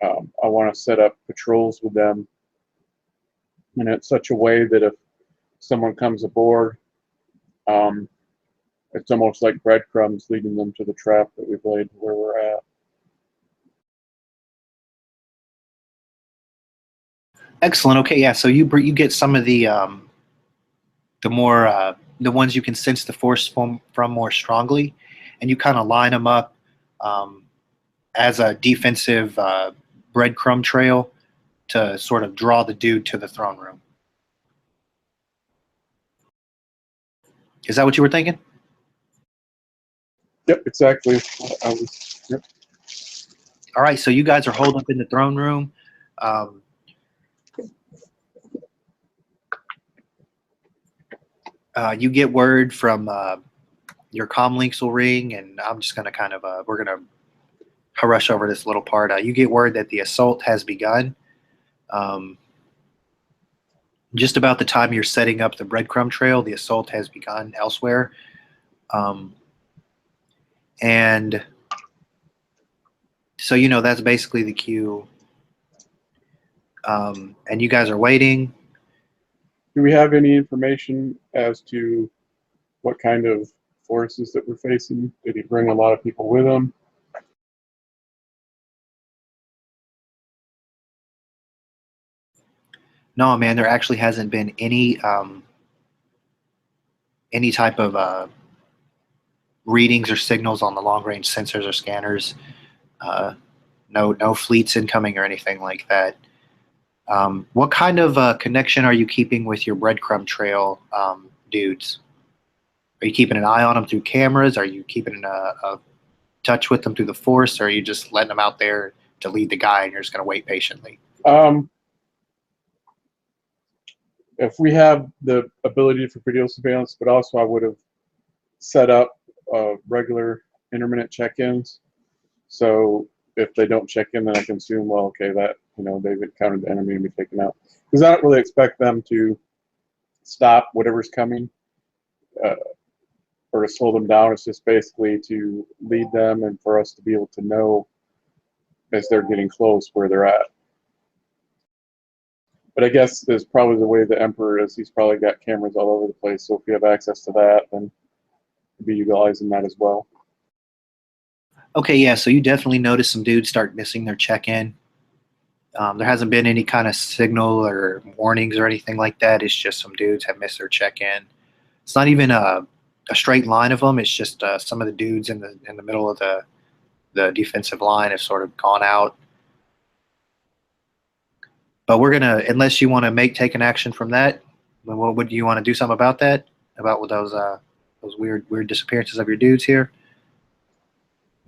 I want to set up patrols with them, and it's such a way that if someone comes aboard, it's almost like breadcrumbs leading them to the trap that we've laid where we're at. Excellent. Okay, yeah. So you get some of the more the ones you can sense the force from more strongly, and you kind of line them up as a defensive breadcrumb trail to sort of draw the dude to the throne room. Is that what you were thinking? Yep, exactly. Yep. All right, so you guys are holed up in the throne room. You get word from your comm links will ring, and I'm just going to kind of we're going to rush over this little part. You get word that the assault has begun. Just about the time you're setting up the breadcrumb trail, the assault has begun elsewhere. And so, that's basically the cue. And you guys are waiting. Do we have any information as to what kind of forces that we're facing? Did he bring a lot of people with him? No, man, there actually hasn't been any type of readings or signals on the long-range sensors or scanners. No fleets incoming or anything like that. What kind of connection are you keeping with your breadcrumb trail dudes? Are you keeping an eye on them through cameras? Are you keeping a touch with them through the force? Or are you just letting them out there to lead the guy and you're just going to wait patiently? If we have the ability for video surveillance, but also I would have set up regular intermittent check-ins. So if they don't check in, then I can assume, well, okay, that they've encountered the enemy and be taken out. Because I don't really expect them to stop whatever's coming or to slow them down. It's just basically to lead them and for us to be able to know as they're getting close where they're at. But I guess there's probably the way the Emperor is. He's probably got cameras all over the place. So if we have access to that, then we'll be utilizing that as well. Okay, yeah, so you definitely notice some dudes start missing their check-in. There hasn't been any kind of signal or warnings or anything like that. It's just some dudes have missed their check-in. It's not even a straight line of them. It's just some of the dudes in the middle of the defensive line have sort of gone out. But we're gonna, unless you want to take an action from that, what would you want to do something about that? About those weird disappearances of your dudes here?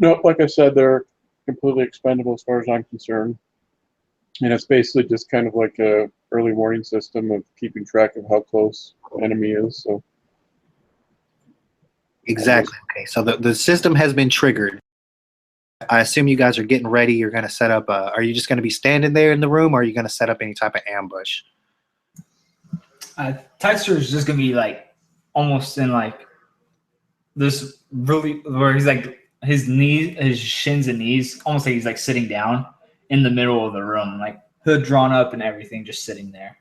Nope, like I said, they're completely expendable as far as I'm concerned. And it's basically just kind of like a early warning system of keeping track of how close the enemy is. So Exactly. Okay. So the system has been triggered. I assume you guys are getting ready. You're going to set up. Are you just going to be standing there in the room, or are you going to set up any type of ambush? Tyster is just gonna be like almost in like this really where he's like his knees, his shins and knees, almost like he's like sitting down in the middle of the room, like hood drawn up and everything, just sitting there.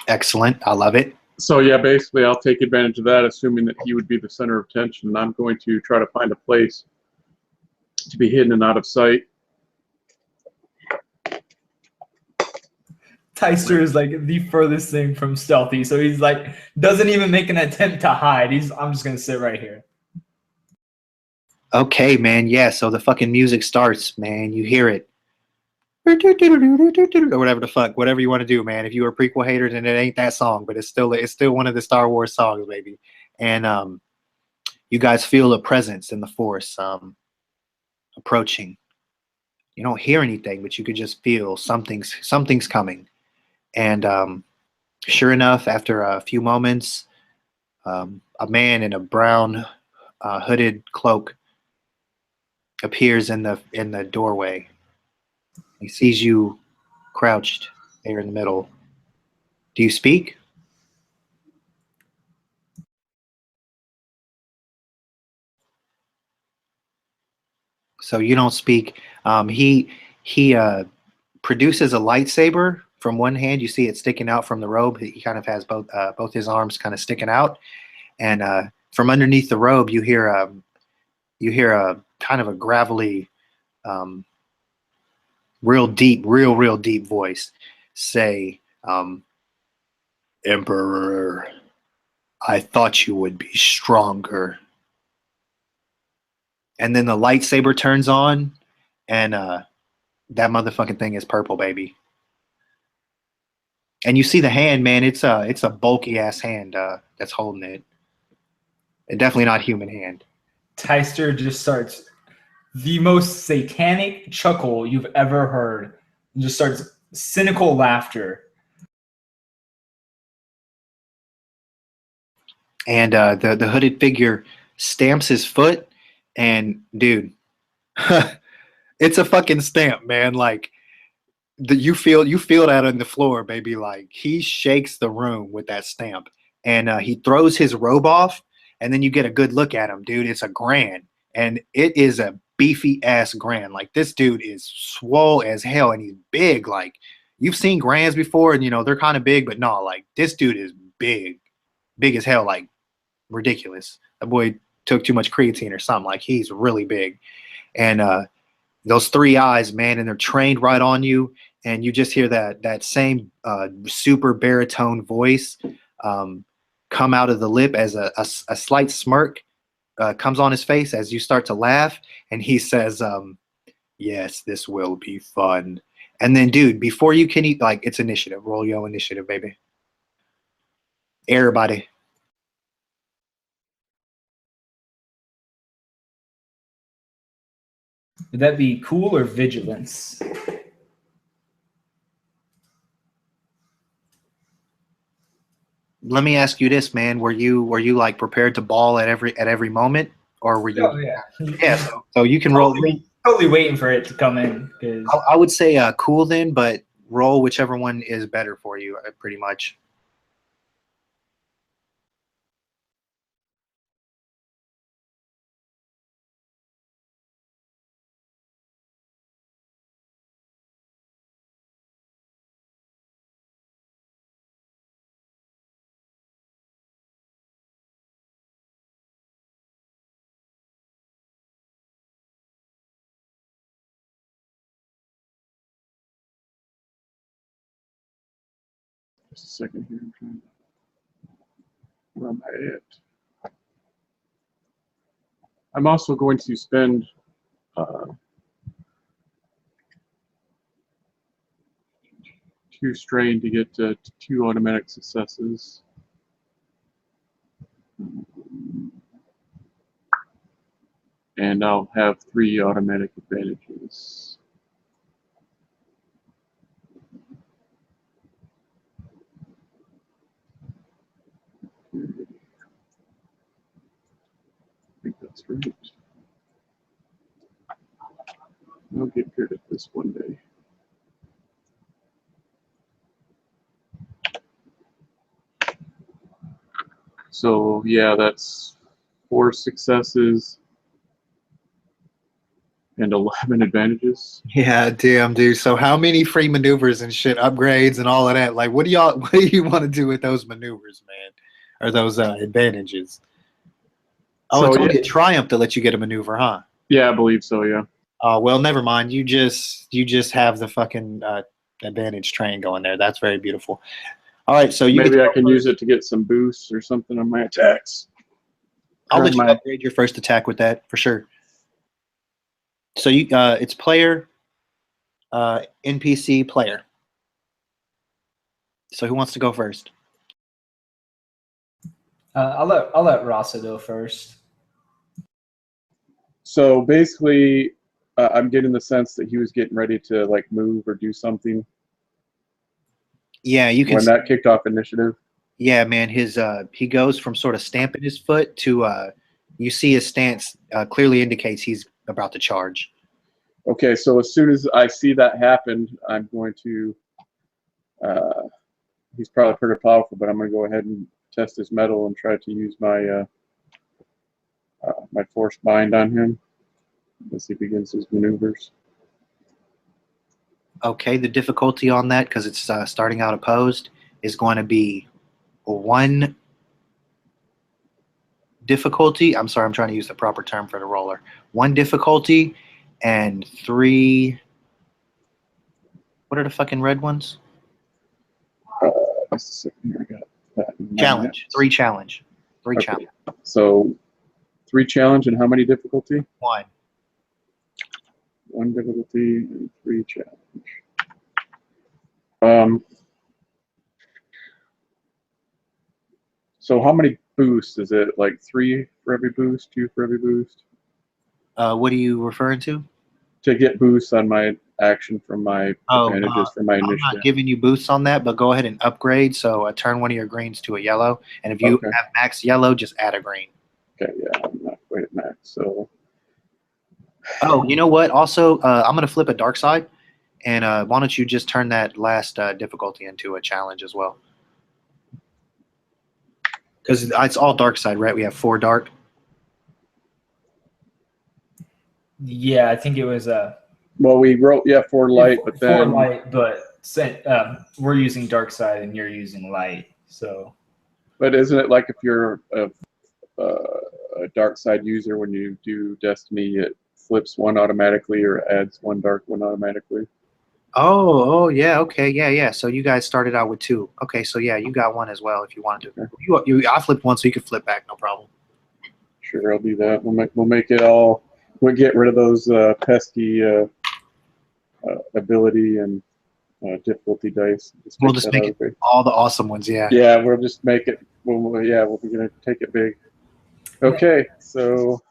Excellent. I love it. So yeah, basically I'll take advantage of that, assuming that he would be the center of attention, and I'm going to try to find a place to be hidden and out of sight. Tyster is like the furthest thing from stealthy, so he's like doesn't even make an attempt to hide. I'm just gonna sit right here. Okay, man. Yeah. So the fucking music starts, man. You hear it. Or whatever the fuck, whatever you want to do, man. If you were a prequel hater, then it ain't that song, but it's still one of the Star Wars songs, baby. And you guys feel a presence in the Force approaching. You don't hear anything, but you could just feel something's coming. And sure enough, after a few moments, a man in a brown hooded cloak appears in the doorway. He sees you crouched there in the middle. Do you speak? So you don't speak. He produces a lightsaber from one hand. You see it sticking out from the robe. He kind of has both his arms kind of sticking out, and from underneath the robe, you hear a kind of a gravelly, um, real deep voice say, "Emperor, I thought you would be stronger." And then the lightsaber turns on, and that motherfucking thing is purple, baby. And you see the hand, man. It's a bulky ass hand that's holding it. And definitely not human hand. Tyster just starts the most satanic chuckle you've ever heard, and just starts cynical laughter. And the hooded figure stamps his foot, and dude, it's a fucking stamp, man. Like you feel that on the floor, baby. Like he shakes the room with that stamp, and he throws his robe off, and then you get a good look at him, dude. It's a grand, and it is a beefy ass grand. Like this dude is swole as hell, and he's big. Like you've seen grands before, and you know they're kind of big, but no, like this dude is big, big as hell, like ridiculous. That boy took too much creatine or something. Like he's really big, and those three eyes, man, and they're trained right on you, and you just hear that same super baritone voice come out of the lip as a slight smirk comes on his face as you start to laugh, and he says, "Yes, this will be fun." And then, dude, before you can eat, like it's initiative. Roll your initiative, baby. Everybody. Would that be cool or vigilance? Let me ask you this, man. Were you like prepared to ball at every moment, or were you? Oh yeah. Yeah. So you can roll. Totally waiting for it to come in because I would say cool then, but roll whichever one is better for you, pretty much. just a second here. I'm trying to, where am I at? I'm also going to spend uh, 2 strain to get 2 automatic successes. And I'll have 3 automatic advantages. That's right. I'll get good at this one day. So yeah, that's 4 successes and 11 advantages. Yeah, damn, dude. So how many free maneuvers and shit, upgrades and all of that? Like, what do y'all, what do you want to do with those maneuvers, man, or those advantages? Oh, So it's yeah, only a triumph to let you get a maneuver, huh? yeah, I believe so. Yeah. Oh, well, never mind. You just have the fucking advantage train going there. That's very beautiful. All right, so you get Maybe to I go can use first. it to get some boosts or something on my attacks. I'll Or let you my upgrade your first attack with that for sure. So it's player, NPC, player. So who wants to go first? I'll let Rasa go first. So basically, I'm getting the sense that he was getting ready to like move or do something Yeah, you can. when that kicked off initiative. Yeah, man. His he goes from sort of stamping his foot to you see his stance clearly indicates he's about to charge. Okay, so as soon as I see that happen, I'm going to. He's probably pretty powerful, but I'm going to go ahead and test his metal and try to use my my force bind on him as he begins his maneuvers. Okay, the difficulty on that because it's starting out opposed is going to be 1 difficulty. I'm sorry, I'm trying to use the proper term for the roller. 1 difficulty and 3. What are the fucking red ones? Just a second here, I got that in my Challenge. notes. 3 challenge. 3 Okay. challenge. So 3 challenge and how many difficulty? 1. 1 difficulty and 3 challenge. Um, so how many boosts? Is it like 3 for every boost, 2 for every boost? What are you referring to? To get boosts on my action from my advantages for my I'm initiative. not giving you boosts on that, but go ahead and upgrade. So turn one of your greens to a yellow, and if you Okay. have max yellow, just add a green. Okay, yeah, I'm not quite at max. So Oh, you know what? Also, I'm gonna flip a dark side, and why don't you just turn that last difficulty into a challenge as well? Because it's all dark side, right? We have 4 dark. Yeah, I think it was well, we wrote 4 light, but then 4 light, but we're using dark side and you're using light. So, but isn't it like if you're a dark side user, when you do Destiny, it flips 1 automatically or adds 1 dark one automatically? Oh, yeah, okay, yeah. So you guys started out with 2. Okay, so yeah, you got 1 as well if you wanted to. Okay. I flipped 1, so you could flip back, no problem. Sure, I'll do that. We'll make it all. We'll get rid of those pesky ability and difficulty dice. We'll just make it all the awesome ones, yeah. Yeah, we'll just make it. We'll be gonna take it big. Okay, so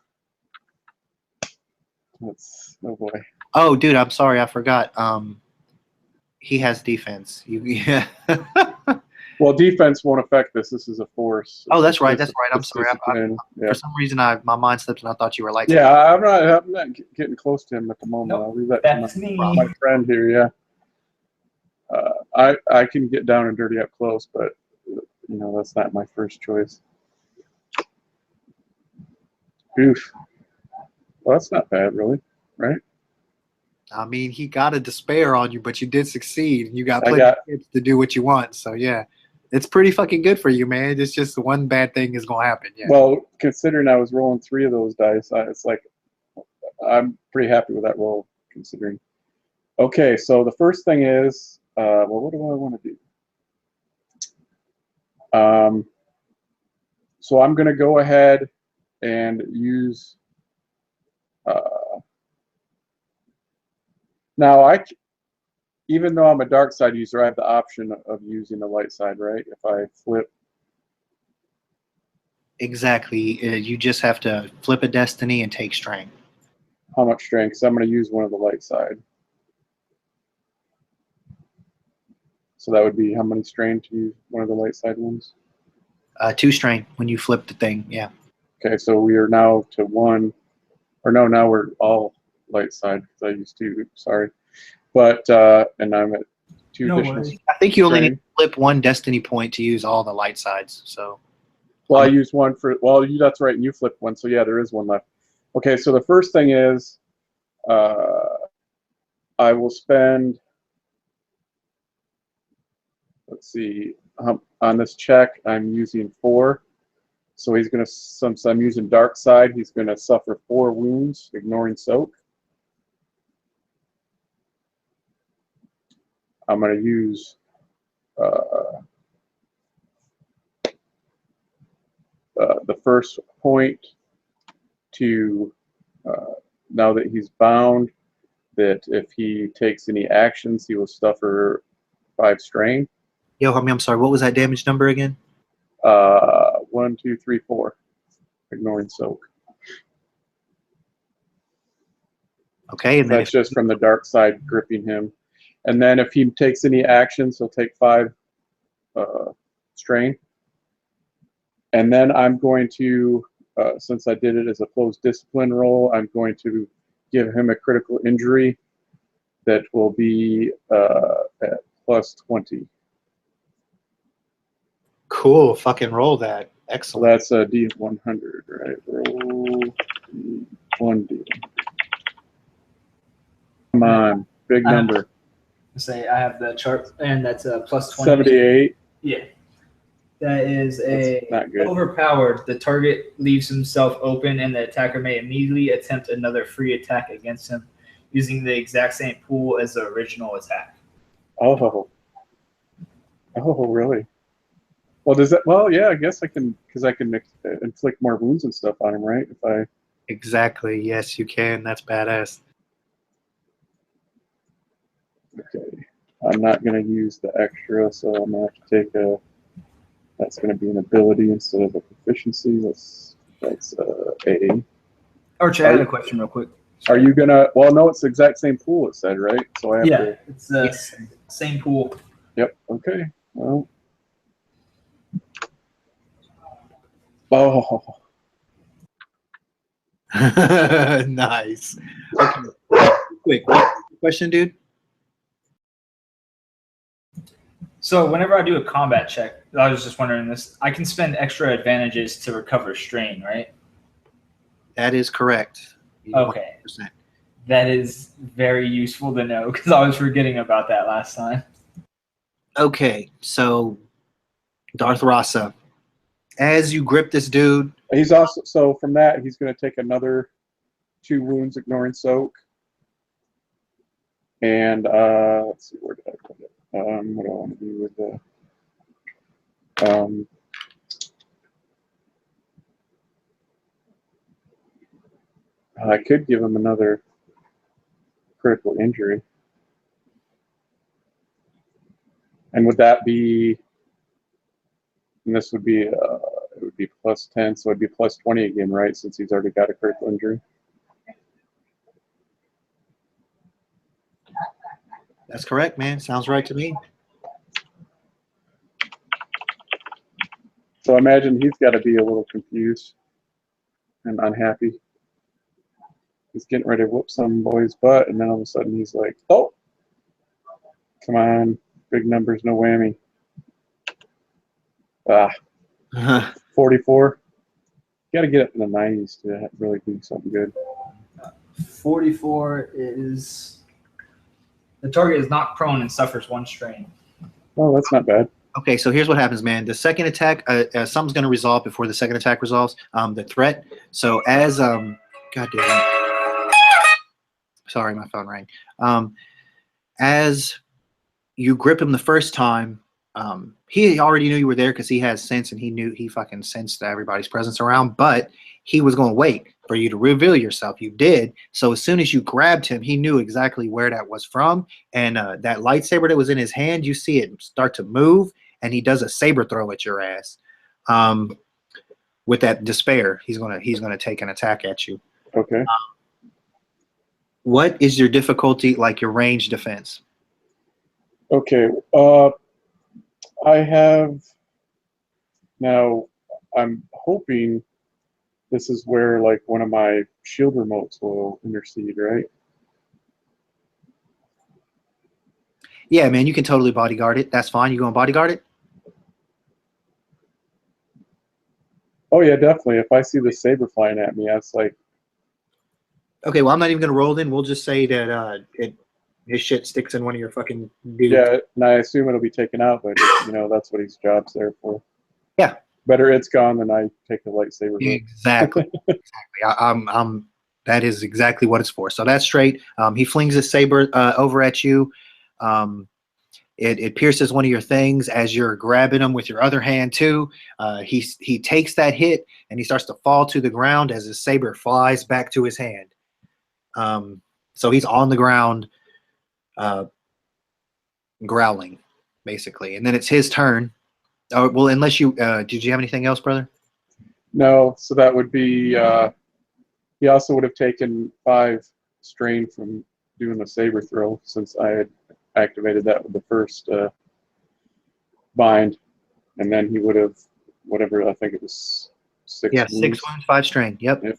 let's. Oh boy. Oh, dude, I'm sorry, I forgot. He has defense. Yeah. Well, defense won't affect this. This is a force. Oh, that's right. That's right. I'm It's sorry. discipline. Yeah. For some reason, my mind slipped and I thought you were light. Yeah, I'm not getting close to him at the moment. Nope, I'll leave that that's to me. my friend here. Yeah. I can get down and dirty up close, but that's not my first choice. Oof. Well, that's not bad, really, right? I mean, he got a despair on you, but you did succeed. You got plenty of tips to do what you want. So yeah, it's pretty fucking good for you, man. It's just one bad thing is gonna happen. Yeah. Well, considering I was rolling 3 of those dice, it's like I'm pretty happy with that roll, considering. Okay, so the first thing is, well, what do I want to do? So I'm going to go ahead and use. Now, even though I'm a dark side user, I have the option of using the light side, right? If I flip. Exactly. You just have to flip a destiny and take strength. How much strength? So I'm going to use one of the light side. So that would be how many strain to use one of the light side ones? 2 strength when you flip the thing. Yeah. Okay, so we are now to 1, or no, now we're all light side because I used 2. Sorry, but and I'm at 2 No additional. worries. I think you only need strain. to flip 1 destiny point to use all the light sides. So Well, I used 1 for. Well, that's right, and you flipped 1, so yeah, there is 1 left. Okay, so the first thing is, I will spend. Let's see. On this check, I'm using 4. So he's going to, since I'm using dark side, he's going to suffer 4 wounds, ignoring soak. I'm going to use the first point to, now that he's bound, that if he takes any actions, he will suffer 5 strain. yo, I'm sorry. What was that damage number again? 1, 2, 3, 4, ignoring soak. Okay, and then That's just from the dark side gripping him. And then if he takes any actions, he'll take 5 strain. And then I'm going to, since I did it as a closed discipline roll, I'm going to give him a critical injury that will be at plus 20. cool, fucking roll that. So Excellent. that's a D100, right? Roll D1D. Come on, big number. Say I have the chart, and that's a plus 20. 78. Yeah. That is That's not good. overpowered. The target leaves himself open, and the attacker may immediately attempt another free attack against him using the exact same pool as the original attack. Oh. Oh, really? Well, does that? Well, yeah, I guess I can, because I can inflict more wounds and stuff on him, right? If I. Exactly. Yes, you can. That's badass. Okay. I'm not going to use the extra, so I'm going to have to take a. That's going to be an ability instead of a proficiency. That's A. Archie, I had a question real quick. Are you gonna? Well, no, it's the exact same pool. It said, right? So I have to. It's the same pool. Yep. Okay. Well. Oh. Nice. Okay. Quick question, dude. So whenever I do a combat check, I was just wondering this, I can spend extra advantages to recover strain, right? That is correct. Okay. 100%. That is very useful to know because I was forgetting about that last time. Okay, so Darth Rasa, as you grip this dude, He's also, so from that he's going to take another 2 wounds, ignoring soak. And let's see, where did I put it? What do I want to do with the? I could give him another critical injury. And would that be? And this would be it would be plus 10, so it'd be plus 20 again, right? Since he's already got a critical injury. that's correct, man. Sounds right to me. So I imagine he's got to be a little confused and unhappy. He's getting ready to whoop some boy's butt, and then all of a sudden he's like, "Oh, come on, big numbers, no whammy." 44. Got to get up in the 90s to really do something good. 44 is the target is knocked prone and suffers 1 strain. Oh, that's not bad. Okay, so here's what happens, man. The second attack, something's going to resolve before the second attack resolves. The threat. So as God damn it. Sorry, my phone rang. As you grip him the first time, he already knew you were there because he has sense and he fucking sensed everybody's presence around, but he was going to wait for you to reveal yourself. You did. So as soon as you grabbed him, he knew exactly where that was from. And that lightsaber that was in his hand, you see it start to move, and he does a saber throw at your ass. With that despair, he's gonna take an attack at you. Okay. What is your difficulty, like your range defense? Okay. I have now. I'm hoping This is where like one of my shield remotes will intercede, right? Yeah, man, you can totally bodyguard it. That's fine. You going to bodyguard it? Oh yeah, definitely. If I see the saber flying at me, that's like, Okay, well, I'm not even going to roll then. We'll just say that his shit sticks in one of your fucking dudes. yeah, and I assume it'll be taken out, but you know, that's what his job's there for. Yeah. Better it's gone than I take the lightsaber. hook. Exactly. Exactly. That is exactly what it's for. So that's straight. He flings his saber over at you. It pierces one of your things as you're grabbing him with your other hand too. He takes that hit and he starts to fall to the ground as his saber flies back to his hand. So he's on the ground, growling, basically. And then it's his turn. Oh, well, unless you did you have anything else, brother? No, so that would be, he also would have taken 5 strain from doing the saber throw since I had activated that with the first bind. And then he would have, whatever, I think it was 6 Yeah, wounds. 6 wounds, 5 strain. Yep. Yep.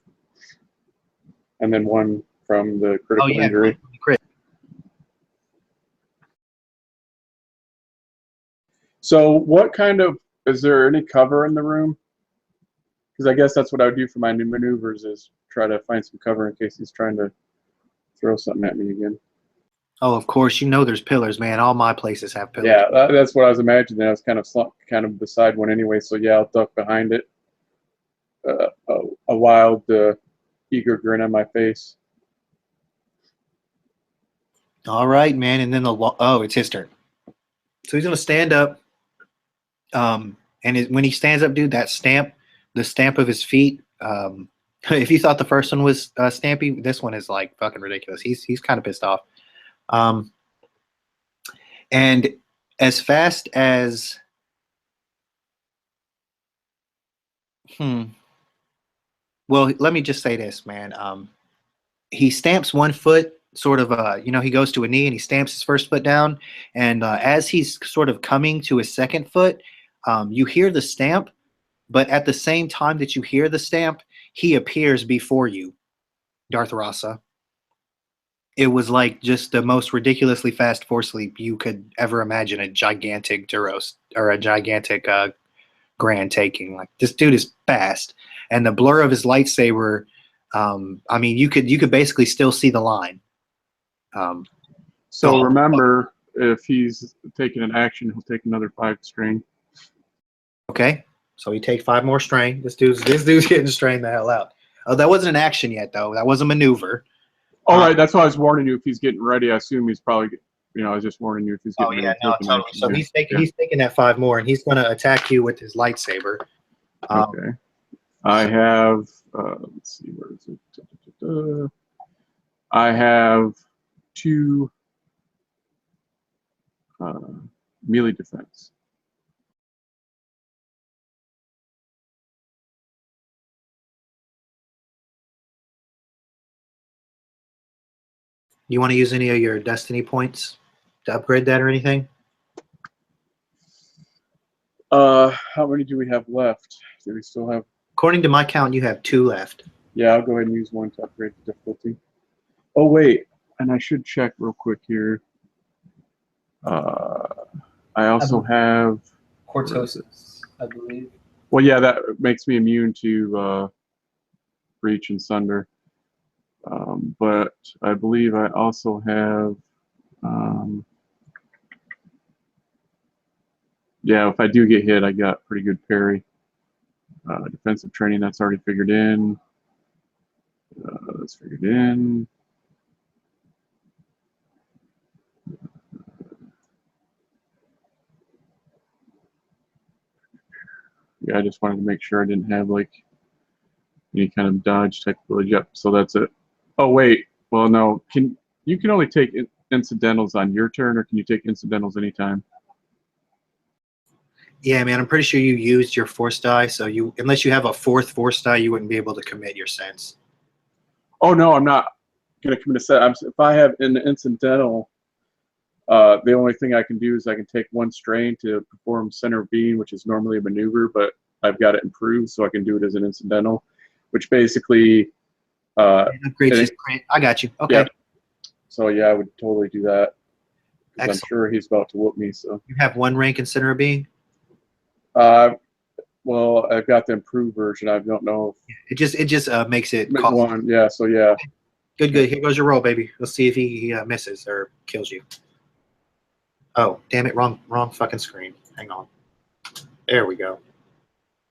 And then 1 from the critical Oh yeah, injury. crit. So what kind of, is there any cover in the room? Because I guess that's what I would do for my new maneuvers is try to find some cover in case he's trying to throw something at me again. Oh, of course, you know there's pillars, man. All my places have pillars. Yeah, that's what I was imagining. I was kind of slumped, kind of beside one anyway. So yeah, I'll duck behind it. A wild, eager grin on my face. All right, man. And then it's his turn. So he's gonna stand up. And when he stands up, dude, that stamp, the stamp of his feet. If you thought the first one was Stampy, this one is like fucking ridiculous. He's kind of pissed off. And as fast as well, let me just say this, man. He stamps one foot, sort of, he goes to a knee and he stamps his first foot down. And as he's sort of coming to his second foot, you hear the stamp, but at the same time that you hear the stamp, he appears before you, Darth Rasa. It was like just the most ridiculously fast force leap you could ever imagine. A gigantic Duros or a gigantic Grand taking. Like, this dude is fast, and the blur of his lightsaber. I mean, you could basically still see the line. So remember, if he's taking an action, he'll take another 5 strain. Okay, so he takes 5 more strain. This dude's getting strained the hell out. Oh, that wasn't an action yet, though. That was a maneuver. All right, that's why I was warning you. If he's getting ready, I assume he's probably, I was just warning you if he's getting ready. Oh yeah, no, totally. So he's taking that 5 more, and he's going to attack you with his lightsaber. Okay. I have. Let's see, where is it? I have 2 melee defense. You want to use any of your destiny points to upgrade that or anything? How many do we have left? Do we still have? According to my count, you have 2 left. Yeah, I'll go ahead and use 1 to upgrade the difficulty. Oh wait, and I should check real quick here. I also have Cortosis, I believe. Well, yeah, that makes me immune to Breach and Sunder. But I believe I also have, yeah, if I do get hit, I got pretty good parry. Defensive training, that's already figured in. That's figured in. Yeah, I just wanted to make sure I didn't have like any kind of dodge type ability. Yep, so that's it. Oh wait, well no, you can only take incidentals on your turn, or can you take incidentals anytime? Yeah, man, I'm pretty sure you used your force die, so unless you have a 4th force die, you wouldn't be able to commit your sense. Oh no, I'm not gonna commit a set. If I have an incidental, the only thing I can do is I can take 1 strain to perform center beam, which is normally a maneuver, but I've got it improved, so I can do it as an incidental, which basically, It upgrades and his print. I got you. Okay. Yeah. So yeah, I would totally do that. 'Cause I'm Excellent. sure he's about to whoop me. So, You have one rank in Center of Being. well, I've got the improved version. I don't know. It just makes it If cost. one, yeah. So yeah, Good, good. Here goes your roll, baby. Let's see if he misses or kills you. Oh, damn it! Wrong fucking screen. Hang on. There we go.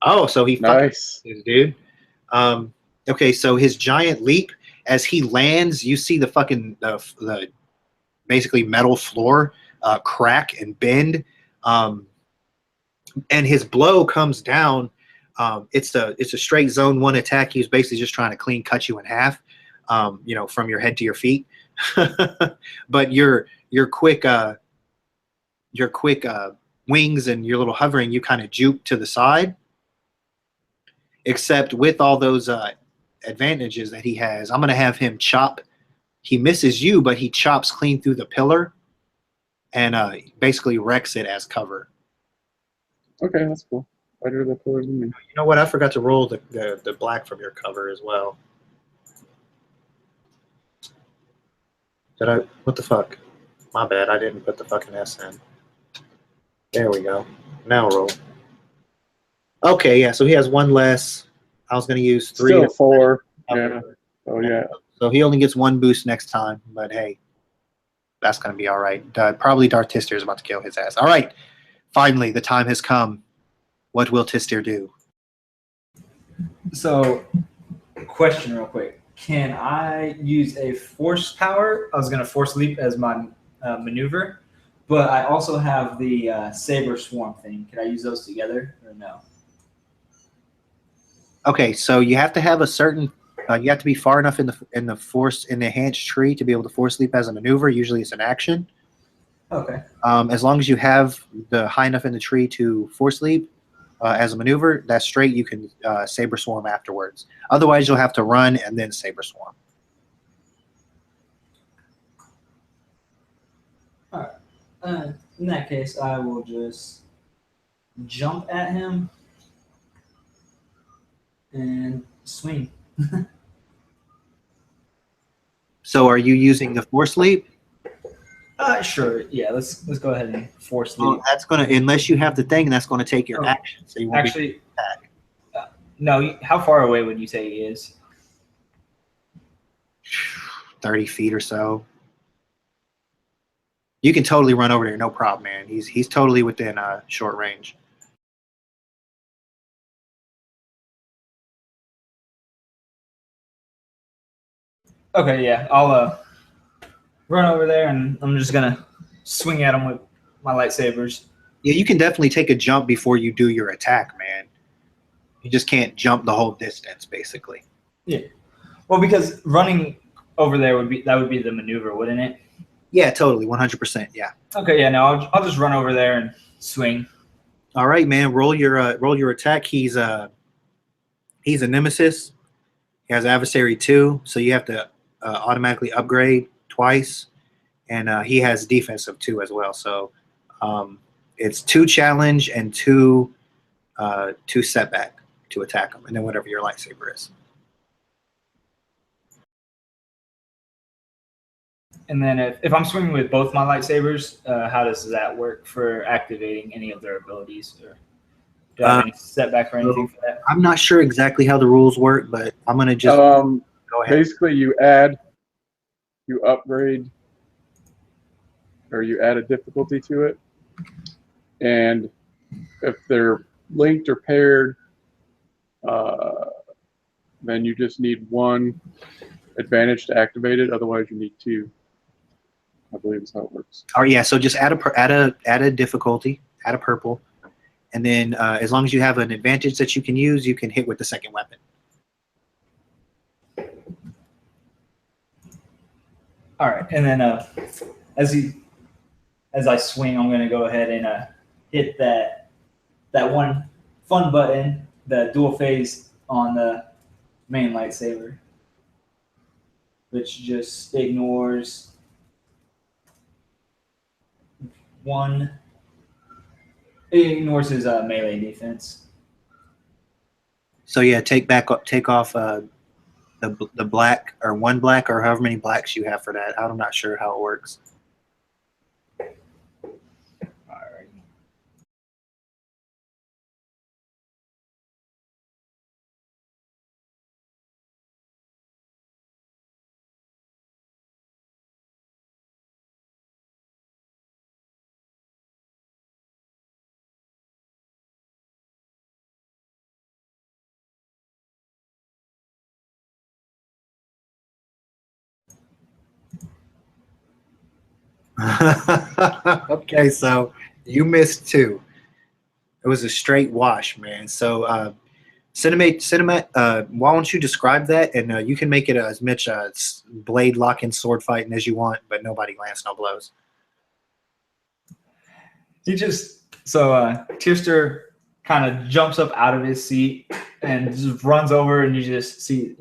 Oh, so he fucking nice. misses, dude. Okay, so his giant leap, as he lands, you see the fucking the basically metal floor crack and bend, and his blow comes down. It's a straight zone one attack. He's basically just trying to clean cut you in half, from your head to your feet. But your quick wings and your little hovering, you kind of juke to the side. Except with all those advantages that he has, I'm going to have him chop. He misses you, but he chops clean through the pillar and basically wrecks it as cover. Okay, that's cool. Better the colors than me. You know what? I forgot to roll the black from your cover as well. Did I? What the fuck? My bad. I didn't put the fucking S in. There we go. Now roll. Okay, yeah. So he has one less. I was going to use 3. Still 4. Yeah. Oh yeah. So he only gets 1 boost next time. But hey, that's going to be all right. Probably Darth Tister is about to kill his ass. All right. Finally, the time has come. What will Tister do? So, question real quick. Can I use a force power? I was going to force leap as my maneuver, but I also have the saber swarm thing. Can I use those together or no? Okay, so you have to have a certain. You have to be far enough in the force in the enhanced tree to be able to force leap as a maneuver. Usually, it's an action. Okay. As long as you have the high enough in the tree to force leap as a maneuver, that's straight. You can saber swarm afterwards. Otherwise, you'll have to run and then saber swarm. All right. In that case, I will just jump at him and swing. So, are you using the force leap? Sure. Yeah. Let's go ahead and force Well, leap. that's gonna unless you have the thing, that's gonna take your Oh, action. So you won't be Actually, attack. no. How far away would you say he is? 30 feet or so. You can totally run over there, no problem, man. He's totally within short range. Okay. Yeah. I'll run over there and I'm just gonna swing at him with my lightsabers. Yeah, you can definitely take a jump before you do your attack, man. You just can't jump the whole distance, basically. Yeah. Well, because running over there would be the maneuver, wouldn't it? Yeah, totally, 100%. Yeah. Okay. Yeah. No. I'll just run over there and swing. All right, man. Roll your attack. He's a nemesis. He has adversary 2, so you have to automatically upgrade twice, and he has defensive 2 as well. So it's 2 challenge and 2 setback to attack him, and then whatever your lightsaber is. And then if I'm swinging with both my lightsabers, how does that work for activating any of their abilities? Or do I have any setback or anything for that? I'm not sure exactly how the rules work, but I'm gonna just go ahead. Basically, you upgrade, or you add a difficulty to it, and if they're linked or paired, then you just need 1 advantage to activate it. Otherwise, you need 2. I believe is how it works. Oh yeah, so just add a difficulty, add a purple, and then as long as you have an advantage that you can use, you can hit with the second weapon. All right, and then as I swing, I'm gonna go ahead and hit that one fun button, the dual phase on the main lightsaber, which just ignores 1. It ignores his melee defense. So yeah, take off the black or one black or however many blacks you have for that. I'm not sure how it works. Alright. Okay, so you missed two. It was a straight wash, man. So cinema. Why don't you describe that, and you can make it as much blade locking sword fighting as you want, but nobody lands no blows. He just Tierster kind of jumps up out of his seat and just runs over, and you just see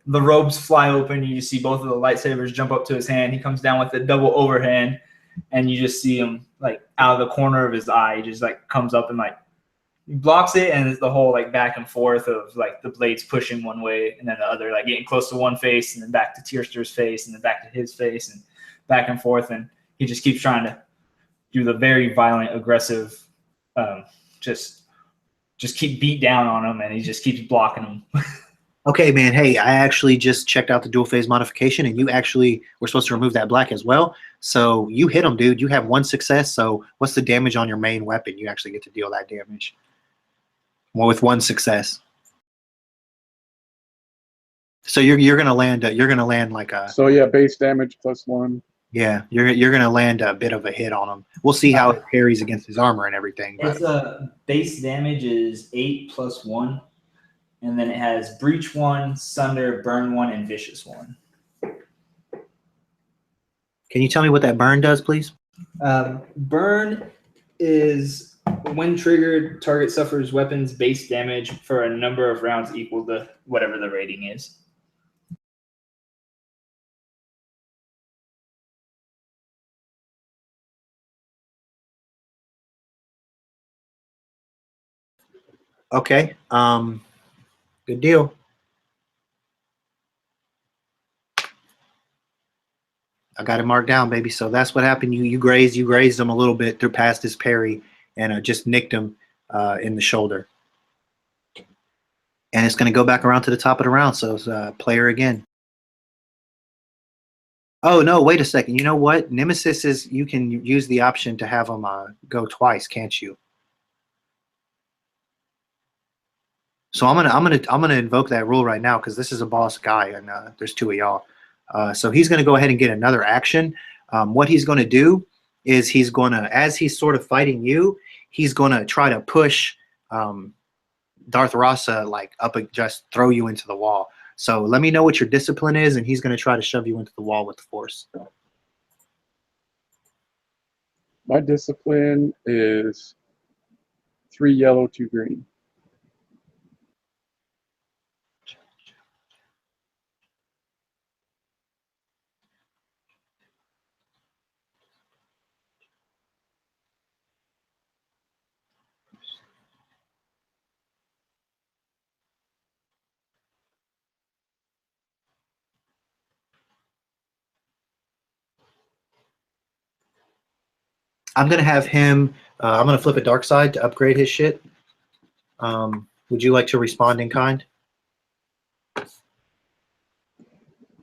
the robes fly open. You just see both of the lightsabers jump up to his hand. He comes down with a double overhand, and you just see him like out of the corner of his eye. He just like comes up and like he blocks it, and it's the whole like back and forth of like the blades pushing one way and then the other, like getting close to one face and then back to Tierster's face and then back to his face and back and forth, and he just keeps trying to do the very violent, aggressive, just keep beat down on him, and he just keeps blocking him. Okay, man. Hey, I actually just checked out the dual phase modification, and you actually were supposed to remove that black as well. So you hit him, dude. You have one success. So what's the damage on your main weapon? You actually get to deal that damage. Well, with one success. So you're gonna land like a So yeah, base damage +1. yeah, you're gonna land a bit of a hit on him. We'll see how it parries against his armor and everything. But Its base damage is 8 + 1, and then it has breach 1, sunder, burn 1, and vicious 1. can you tell me what that burn does, please? Burn is when triggered, target suffers weapons base damage for a number of rounds equal to whatever the rating is. Okay. Good deal. I got it marked down, baby. So that's what happened. You grazed him a little bit through past his parry, and just nicked him in the shoulder. And it's going to go back around to the top of the round. So it's player again. Oh no! Wait a second. You know what? Nemesis is. You can use the option to have him go twice, can't you? So I'm gonna invoke that rule right now because this is a boss guy, and there's two of y'all. So he's gonna go ahead and get another action. What he's gonna do is he's gonna, as he's sort of fighting you, he's gonna try to push Darth Rasa like up, just throw you into the wall. So let me know what your discipline is, and he's gonna try to shove you into the wall with the Force. My discipline is 3 yellow, 2 green. I'm gonna have him. I'm gonna flip a dark side to upgrade his shit. Would you like to respond in kind?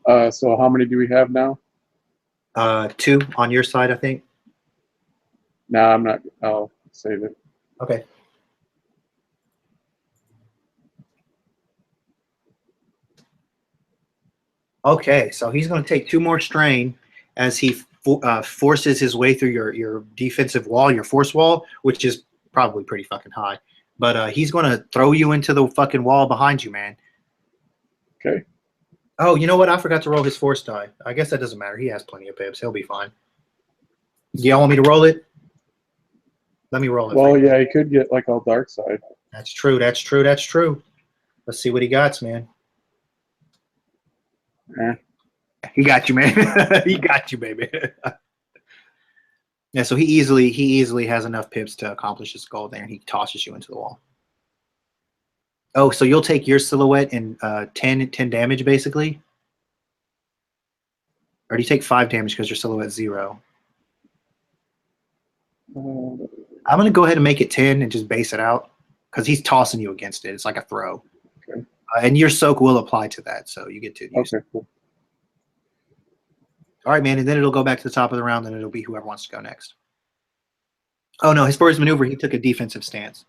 So how many do we have now? 2 on your side, I think. No, I'm not. I'll save it. Okay. Okay, so he's going to take 2 more strain as he forces his way through your defensive wall, your force wall, which is probably pretty fucking high. But he's going to throw you into the fucking wall behind you, man. Okay. Oh, you know what? I forgot to roll his force die. I guess that doesn't matter. He has plenty of pips. He'll be fine. Do y'all want me to roll it? Let me roll it. Well, yeah, he could get like all dark side. That's true. That's true. That's true. Let's see what he got, man. He got you, man. He got you, baby. Yeah, so he easily has enough pips to accomplish his goal there, and he tosses you into the wall. Oh, so you'll take your silhouette and 10 damage basically? Or do you take 5 damage because your silhouette's 0? I'm going to go ahead and make it 10 and just base it out because he's tossing you against it. It's like a throw. Okay. And your soak will apply to that, so you get to use it. Okay, cool. All right, man, and then it'll go back to the top of the round, and it'll be whoever wants to go next. Oh, no, for his maneuver, he took a defensive stance.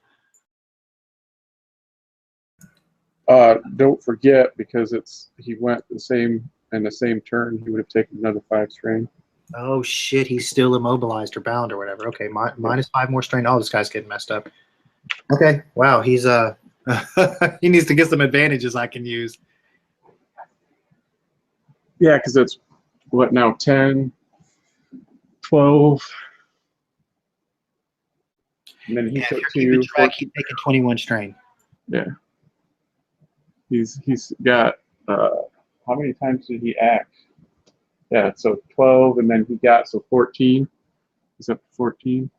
Don't forget, because he went the same turn, he would have taken another 5 strain. Oh, shit, he's still immobilized or bound or whatever. Okay, minus 5 more strain. Oh, this guy's getting messed up. Okay, wow, he's he needs to get some advantages I can use. Yeah, because it's what now, 10, 12, and then he Yeah, took if you're 2. keeping track, he's taking 21 strain. Yeah. He's got how many times did he act? Yeah, so 12, and then he got 14. He's up to 14.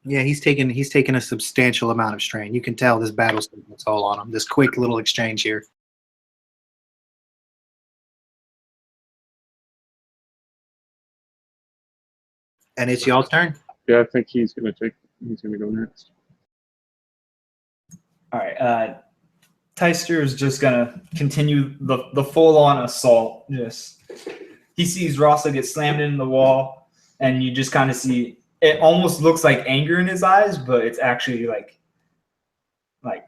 Yeah, he's taking a substantial amount of strain. You can tell this battle's taking its toll on him. This quick little exchange here. And it's y'all's turn. Yeah, I think he's gonna go next. All right. Tyster is just gonna continue the full-on assault. He sees Rasa get slammed into the wall, and you just kind of see it almost looks like anger in his eyes, but it's actually like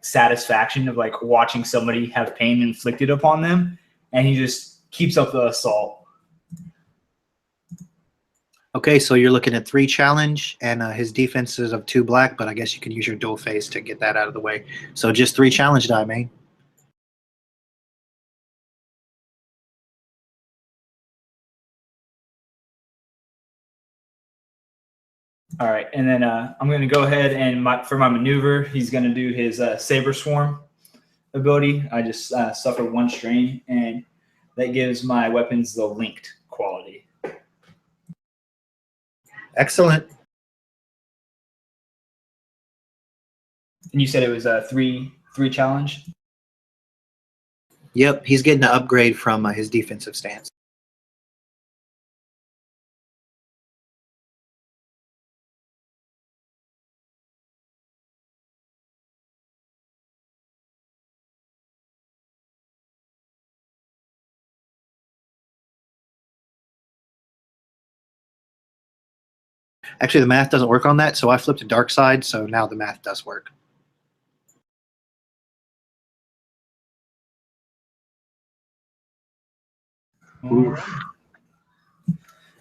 satisfaction of like watching somebody have pain inflicted upon them, and he just keeps up the assault. Okay, so you're looking at 3 challenge, and his defense is of 2 black, but I guess you can use your dual face to get that out of the way. So just 3 challenge die, man. All right, and then I'm going to go ahead and for my maneuver, he's going to do his Saber Swarm ability. I just suffer 1 strain, and that gives my weapons the linked quality. Excellent. And you said it was a 3 challenge? Yep, he's getting an upgrade from his defensive stance. Actually, the math doesn't work on that, so I flipped to dark side, so now the math does work.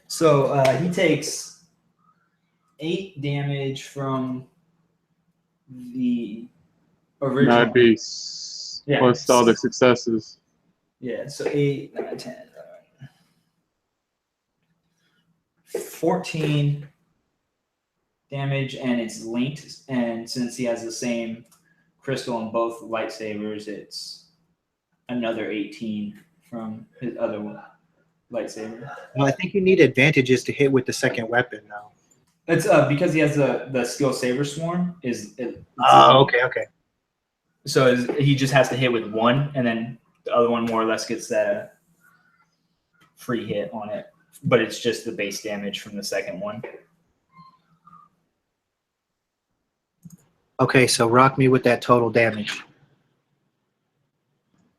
So he takes 8 damage from the original. That'd be plus all the successes. Yeah, so 8, 9, 10, 14 damage, and it's linked. And since he has the same crystal in both lightsabers, it's another 18 from his other lightsaber. Well, I think you need advantages to hit with the second weapon now. It's because he has the skill Saber Swarm. Oh, okay. So he just has to hit with 1, and then the other one more or less gets that free hit on it. But it's just the base damage from the second one. Okay, so rock me with that total damage.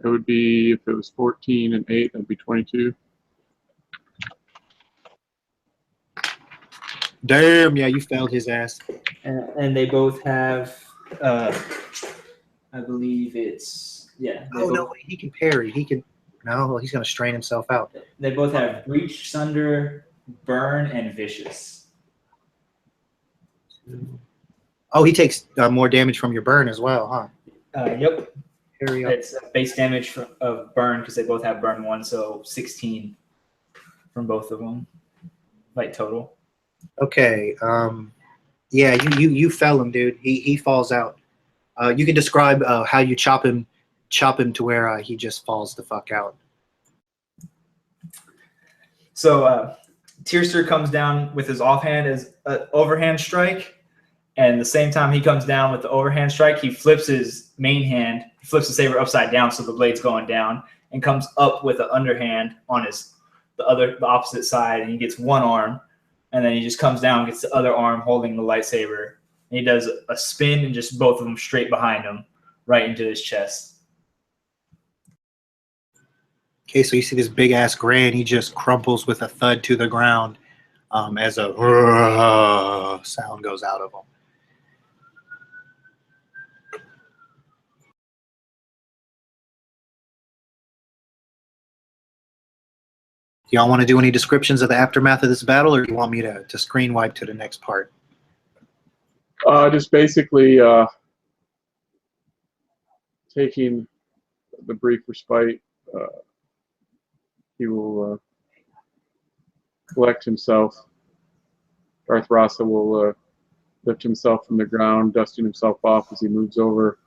It would be, if it was 14 and 8, that'd be 22. Damn, yeah, you failed his ass. And they both have, I believe it's, yeah. Oh, no, wait, he can parry. He can, no, he's going to strain himself out. They both have Breach, Sunder, Burn, and Vicious. Oh, he takes more damage from your burn as well, huh? Yep. Parry up. It's base damage of Burn because they both have Burn 1, so 16 from both of them, like total. Okay. Yeah, you fell him, dude. He falls out. You can describe how you chop him to where he just falls the fuck out. So Tyrster comes down with his offhand as overhand strike, And the same time he comes down with the overhand strike, he flips his main hand, he flips the saber upside down so the blade's going down, and comes up with an underhand on the opposite side, and he gets one arm, and then he just comes down, gets the other arm holding the lightsaber, and he does a spin and just both of them straight behind him, right into his chest. Okay, so you see this big ass gray, and he just crumples with a thud to the ground as a sound goes out of him. Y'all want to do any descriptions of the aftermath of this battle, or do you want me to screen wipe to the next part? Just basically taking the brief respite, he will collect himself. Darth Rasa will lift himself from the ground, dusting himself off as he moves over,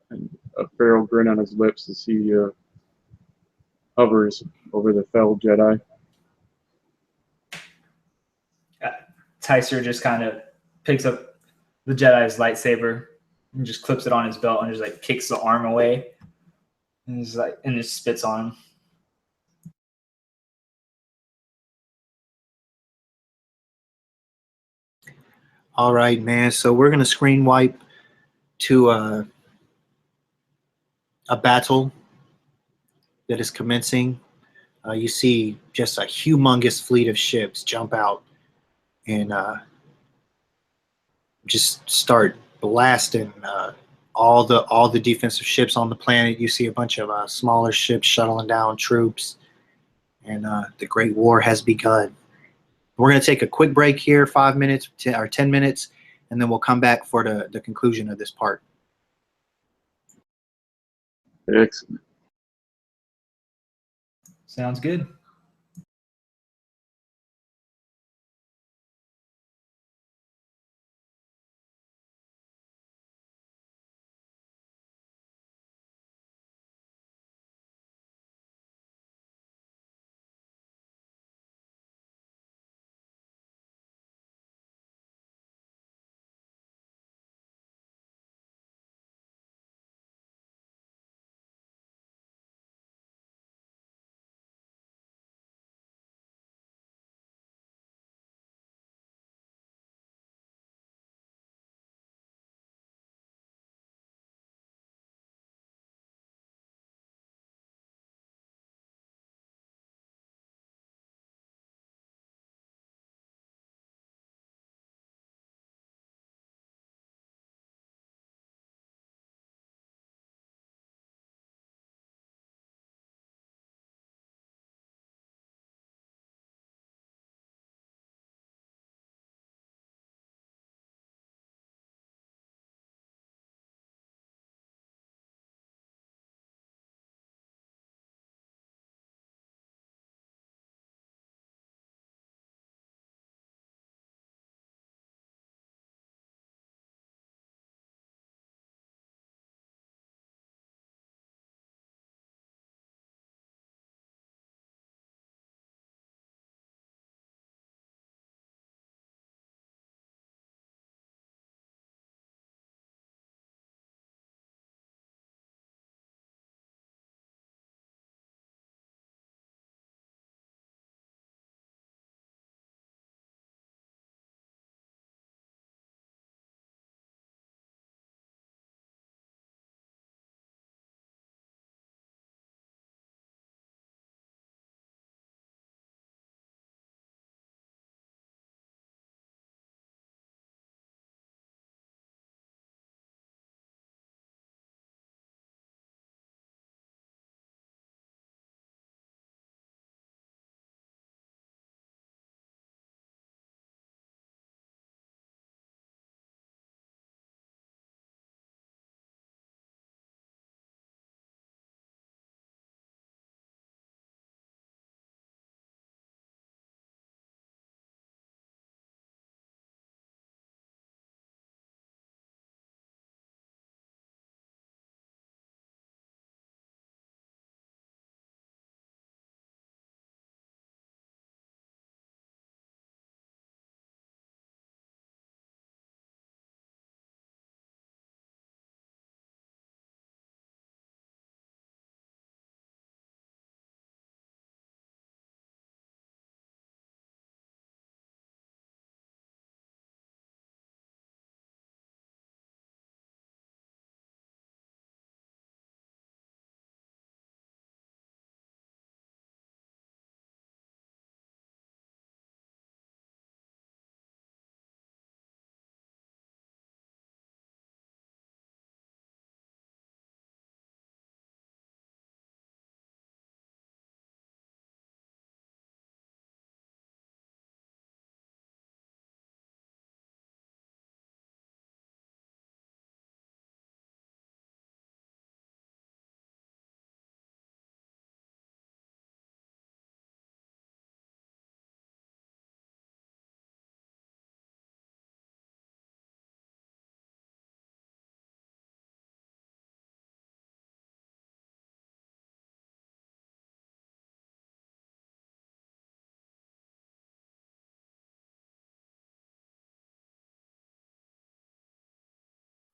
and a feral grin on his lips as he hovers over the felled Jedi. Tyser just kind of picks up the Jedi's lightsaber and just clips it on his belt and just like kicks the arm away and just spits on him. All right, man. So we're gonna screen wipe to a battle that is commencing. You see just a humongous fleet of ships jump out and just start blasting all the defensive ships on the planet. You see a bunch of smaller ships shuttling down troops, and the Great War has begun. We're going to take a quick break here, 5 minutes or 10 minutes, and then we'll come back for the conclusion of this part. Excellent. Sounds good.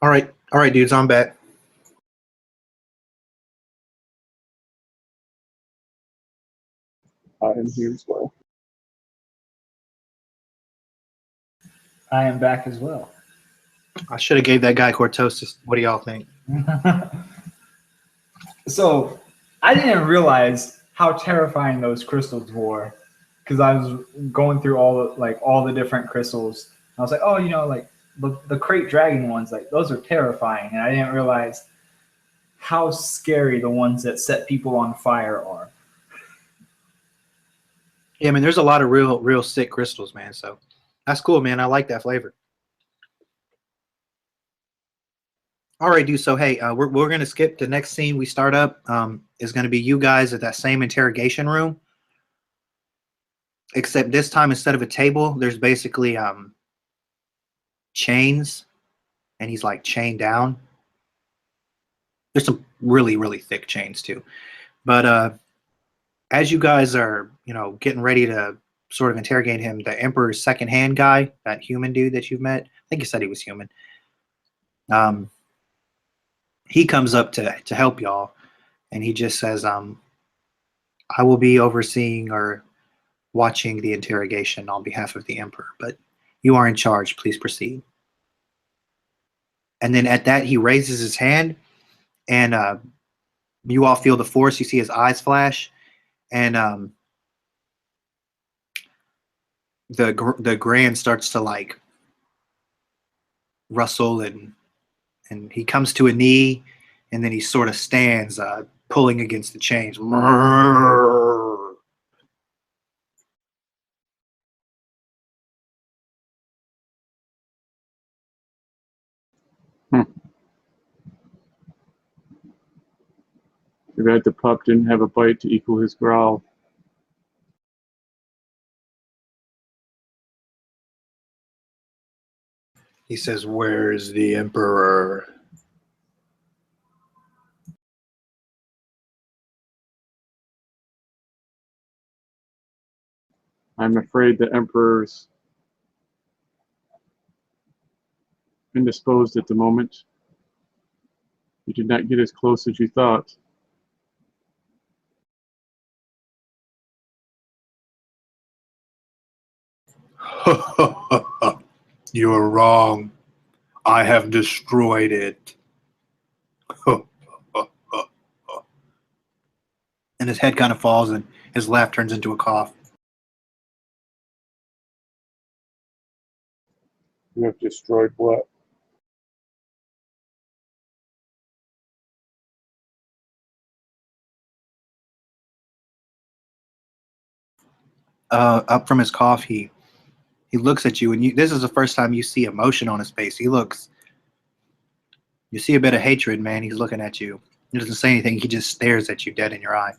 All right, dudes, I'm back. I am here as well. I am back as well. I should have gave that guy cortosis. What do y'all think? So I didn't realize how terrifying those crystals were because I was going through all the different crystals. I was like, oh, like the crate dragon ones, like those are terrifying, and I didn't realize how scary the ones that set people on fire are. Yeah, I mean, there's a lot of real sick crystals, man. So that's cool, man. I like that flavor. All right, dude. So hey, we're gonna skip the next scene we start up. Is gonna be you guys at that same interrogation room, except this time instead of a table, there's basically chains, and he's like chained down. There's some really thick chains too. But as you guys are, getting ready to sort of interrogate him, the Emperor's second hand guy, that human dude that you've met, I think you said he was human. He comes up to help y'all, and he just says, I will be overseeing or watching the interrogation on behalf of the Emperor, but you are in charge. Please proceed. And then at that, he raises his hand, and you all feel the force. You see his eyes flash, and the Grand starts to like rustle, and he comes to a knee, and then he sort of stands, pulling against the chains. Too bad the pup didn't have a bite to equal his growl. He says, "Where's the Emperor?" I'm afraid the Emperor's indisposed at the moment. You did not get as close as you thought. You're wrong. I have destroyed it. And his head kind of falls, and his laugh turns into a cough. You have destroyed what? Up from his cough, he looks at you, and this is the first time you see emotion on his face. You see a bit of hatred, man. He's looking at you. He doesn't say anything. He just stares at you dead in your eye.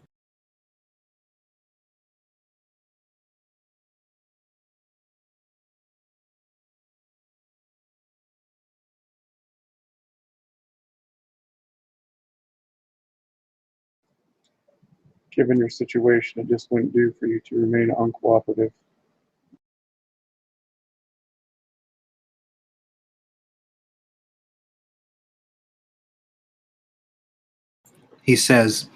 Given your situation, it just wouldn't do for you to remain uncooperative. He says,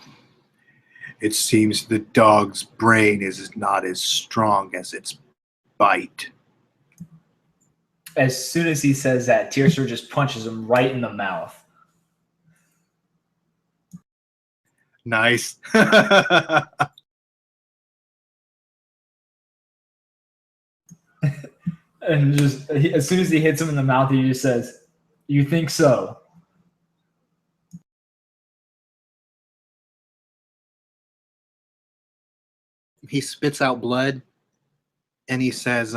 "It seems the dog's brain is not as strong as its bite." As soon as he says that, Tearster just punches him right in the mouth. Nice. And just as soon as he hits him in the mouth, he just says, "You think so?" He spits out blood, and he says,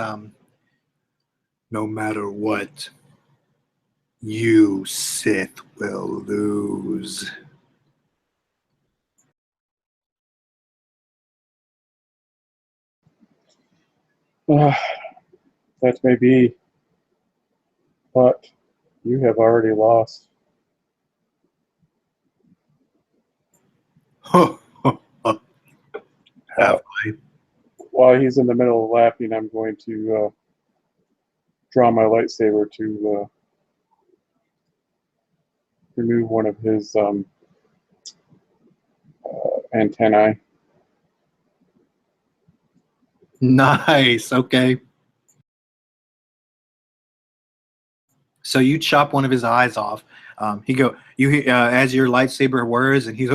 "No matter what, you Sith will lose." That may be, but you have already lost. Have While he's in the middle of laughing, I'm going to draw my lightsaber to remove one of his antennae. Nice. Okay. So you chop one of his eyes off. As your lightsaber whirs, and he's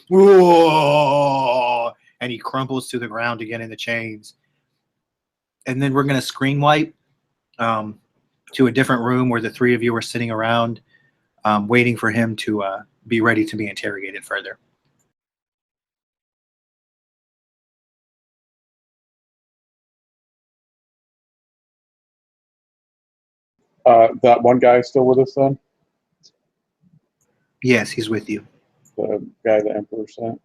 whoa, and he crumples to the ground again in the chains. And then we're gonna screen wipe to a different room where the three of you are sitting around, waiting for him to be ready to be interrogated further. That one guy is still with us then? Yes, he's with you. The guy the Emperor sent?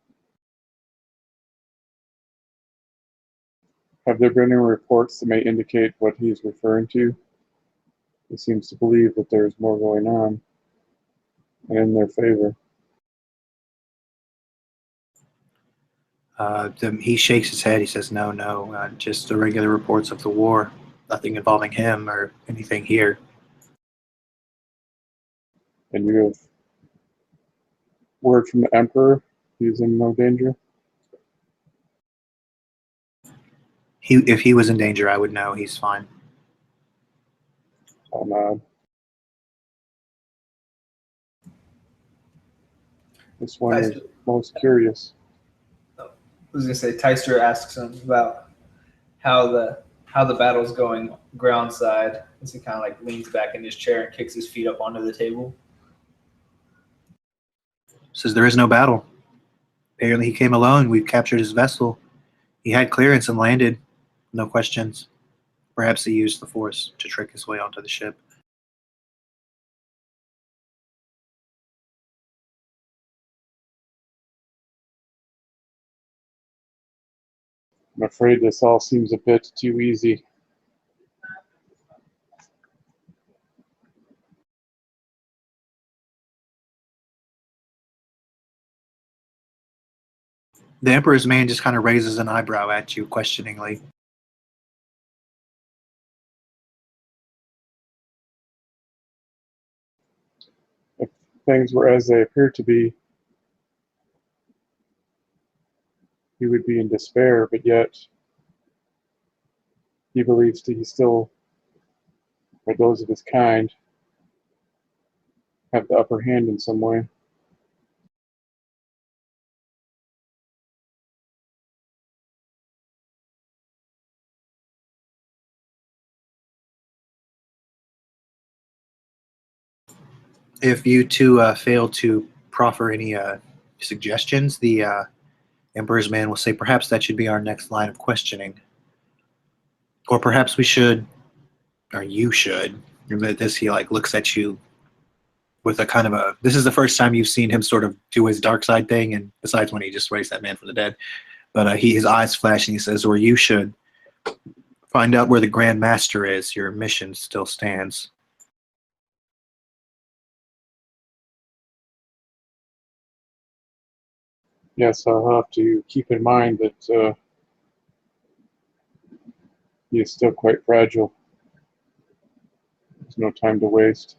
Have there been any reports that may indicate what he's referring to? He seems to believe that there's more going on, and in their favor. He shakes his head. He says, no, just the regular reports of the war. Nothing involving him or anything here. And you have word from the Emperor? He's in no danger? If he was in danger, I would know. He's fine. Oh, no. This one is most curious. I was gonna say Tyster asks him about how the battle's going ground side as he kind of like leans back in his chair and kicks his feet up onto the table. Says there is no battle. Apparently he came alone. We've captured his vessel. He had clearance and landed. No questions. Perhaps he used the Force to trick his way onto the ship. I'm afraid this all seems a bit too easy. The Emperor's man just kind of raises an eyebrow at you questioningly. If things were as they appear to be, he would be in despair, but yet he believes that he still, or those of his kind, have the upper hand in some way. If you two fail to proffer any suggestions, the Emperor's man will say perhaps that should be our next line of questioning. Or perhaps we should, or you should. This, he like looks at you with a kind of a, this is the first time you've seen him sort of do his dark side thing, and besides when he just raised that man from the dead. But his eyes flash and he says, or you should find out where the Grand Master is. Your mission still stands. Yes, I'll have to keep in mind that he is still quite fragile. There's no time to waste.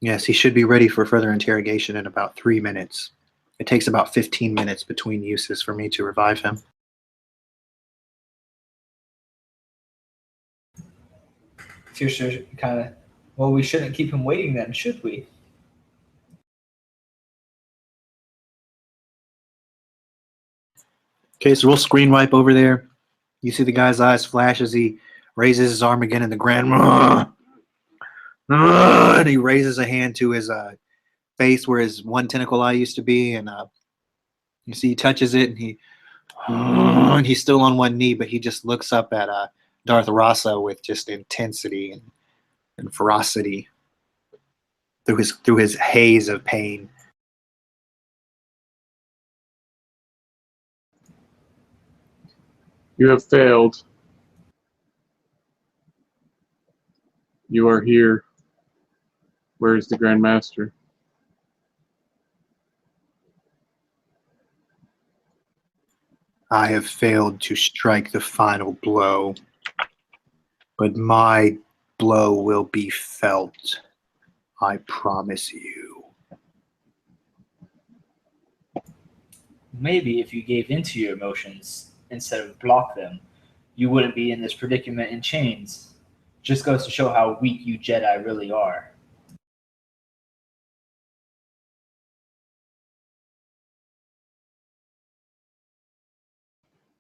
Yes, he should be ready for further interrogation in about 3 minutes. It takes about 15 minutes between uses for me to revive him. Tyster kind of, well, we shouldn't keep him waiting then, should we? Okay, so we'll screen wipe over there. You see the guy's eyes flash as he raises his arm again in the grand, and he raises a hand to his face where his one tentacle eye used to be, and you see he touches it, and he's still on one knee, but he just looks up at Darth Rasa with just intensity and ferocity through his haze of pain. You have failed. You are here. Where is the Grand Master? I have failed to strike the final blow, but my blow will be felt I promise you. Maybe if you gave into your emotions instead of block them, you wouldn't be in this predicament in chains. Just goes to show how weak you Jedi really are.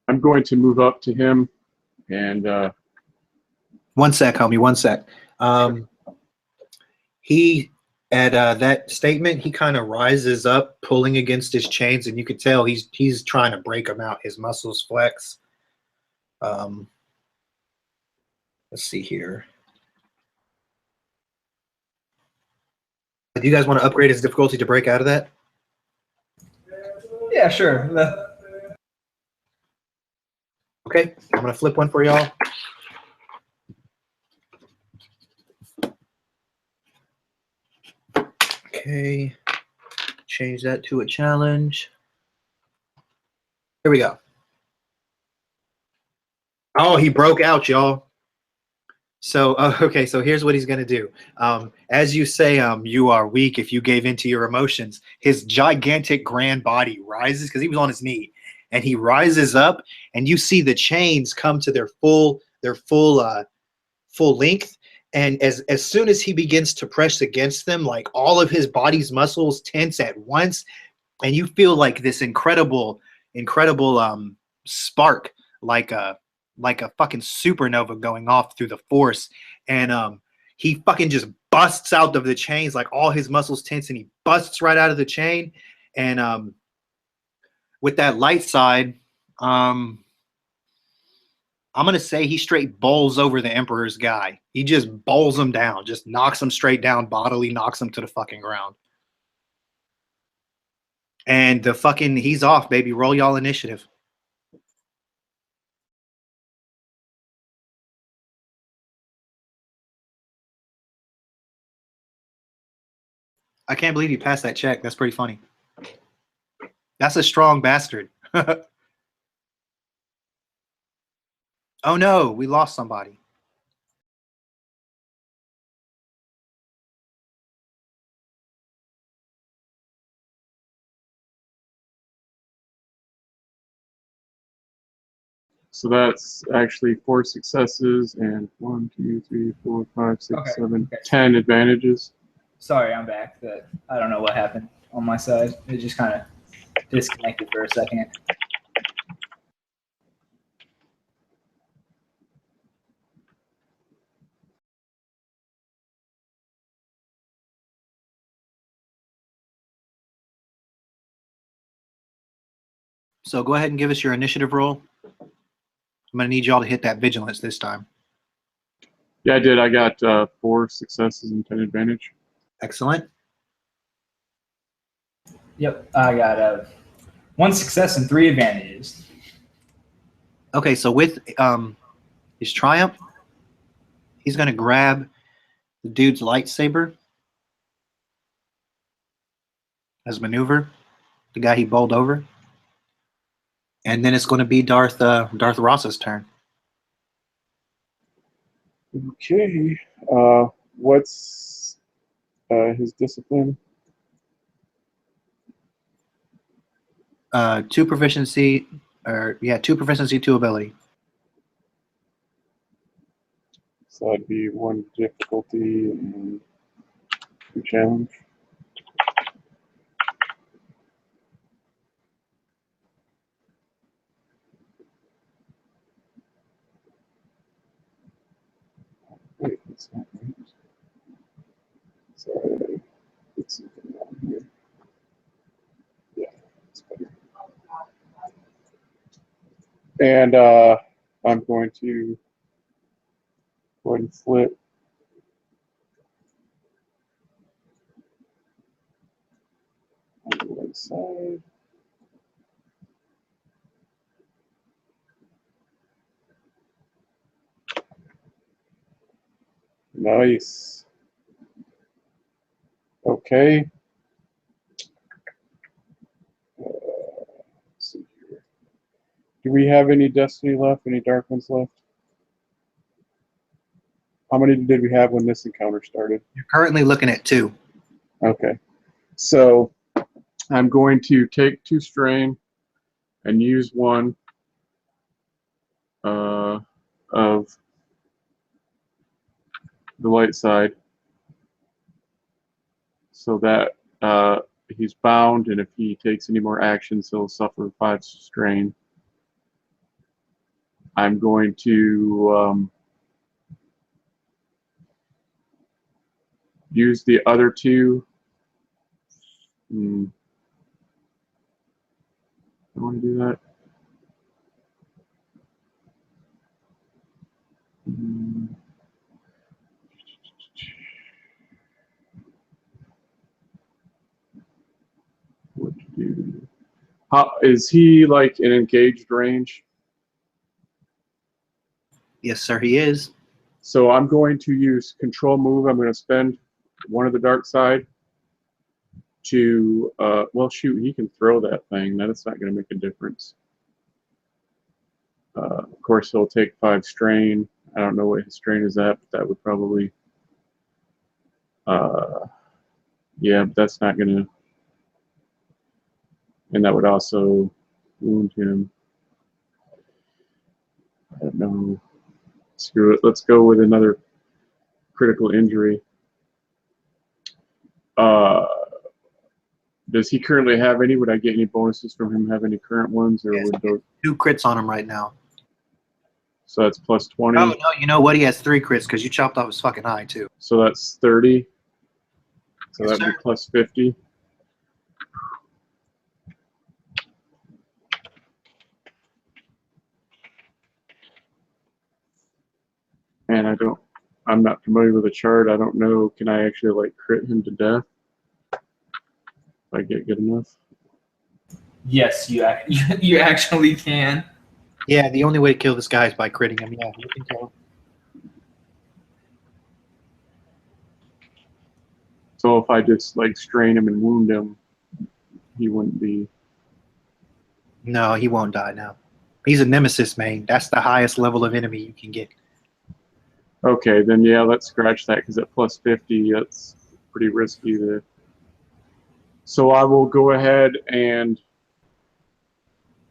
I'm going to move up to him and 1 sec, homie. 1 sec. He at that statement, he kind of rises up, pulling against his chains, and you could tell he's trying to break them out. His muscles flex. Let's see here. Do you guys want to upgrade his difficulty to break out of that? Yeah, sure. Okay, I'm gonna flip one for y'all. Okay, change that to a challenge. Here we go. Oh, he broke out, y'all. So, okay, so here's what he's going to do. As you say, you are weak if you gave into your emotions. His gigantic grand body rises because he was on his knee, and he rises up, and you see the chains come to their full length. And as soon as he begins to press against them, like all of his body's muscles tense at once, and you feel like this incredible spark, like a fucking supernova going off through the force. And he fucking just busts out of the chains, like all his muscles tense, and he busts right out of the chain. And with that light side, I'm gonna say he straight bowls over the Emperor's guy. He just bowls him down, just knocks him straight down, bodily knocks him to the fucking ground. And the fucking he's off, baby. Roll y'all initiative. I can't believe you passed that check. That's pretty funny. That's a strong bastard. Oh no, we lost somebody. so that's actually 4 successes and 1, 2, 3, 4, 5, 6, Okay, 7, okay. 10 advantages. Sorry, I'm back. I don't know what happened on my side. It just kind of disconnected for a second. So go ahead and give us your initiative roll. I'm gonna need y'all to hit that vigilance this time. Yeah, I did. I got 4 successes and 10 advantage. Excellent. Yep, I got 1 success and 3 advantages. Okay, so with his triumph, he's gonna grab the dude's lightsaber as maneuver, the guy he bowled over, and then it's going to be Darth Ross's turn. Okay. What's his discipline? 2 proficiency, 2 proficiency, 2 ability. So that'd be 1 difficulty and 2 challenge. Wait, that's not right. Sorry. It's something wrong here. Yeah, that's better. And I'm going to go ahead and flip. On the right side. Nice. Okay. Let's see here. Do we have any Destiny left? Any Dark Ones left? How many did we have when this encounter started? You're currently looking at 2. Okay. So I'm going to take 2 strain and use 1 of the light side so that he's bound, and if he takes any more actions, he'll suffer 5 strain. I'm going to use the other 2. I want to do that. What to do? How is he like in engaged range? Yes, sir, he is. So I'm going to use control move. I'm going to spend 1 of the dark side to well, shoot, he can throw that thing. That's not going to make a difference. Of course, he'll take 5 strain. I don't know what his strain is at, but that would probably yeah, but that's not going to, and that would also wound him. I don't know. Screw it. Let's go with another critical injury. Does he currently have any? Would I get any bonuses from him having any current ones, or Yes, would those? 2 crits on him right now. So that's plus 20. Oh, no, you know what? He has 3 crits because you chopped off his fucking eye, too. So that's 30. So Yes, that'd be sir. plus 50. And I'm not familiar with the chart. I don't know. Can I actually like crit him to death if I get good enough? Yes, you actually can. Yeah, the only way to kill this guy is by critting him. Yeah, you can kill him. So if I just like strain him and wound him, he wouldn't be. No, he won't die now. He's a nemesis main. That's the highest level of enemy you can get. Okay, then yeah, let's scratch that because at plus 50, that's pretty risky. So I will go ahead and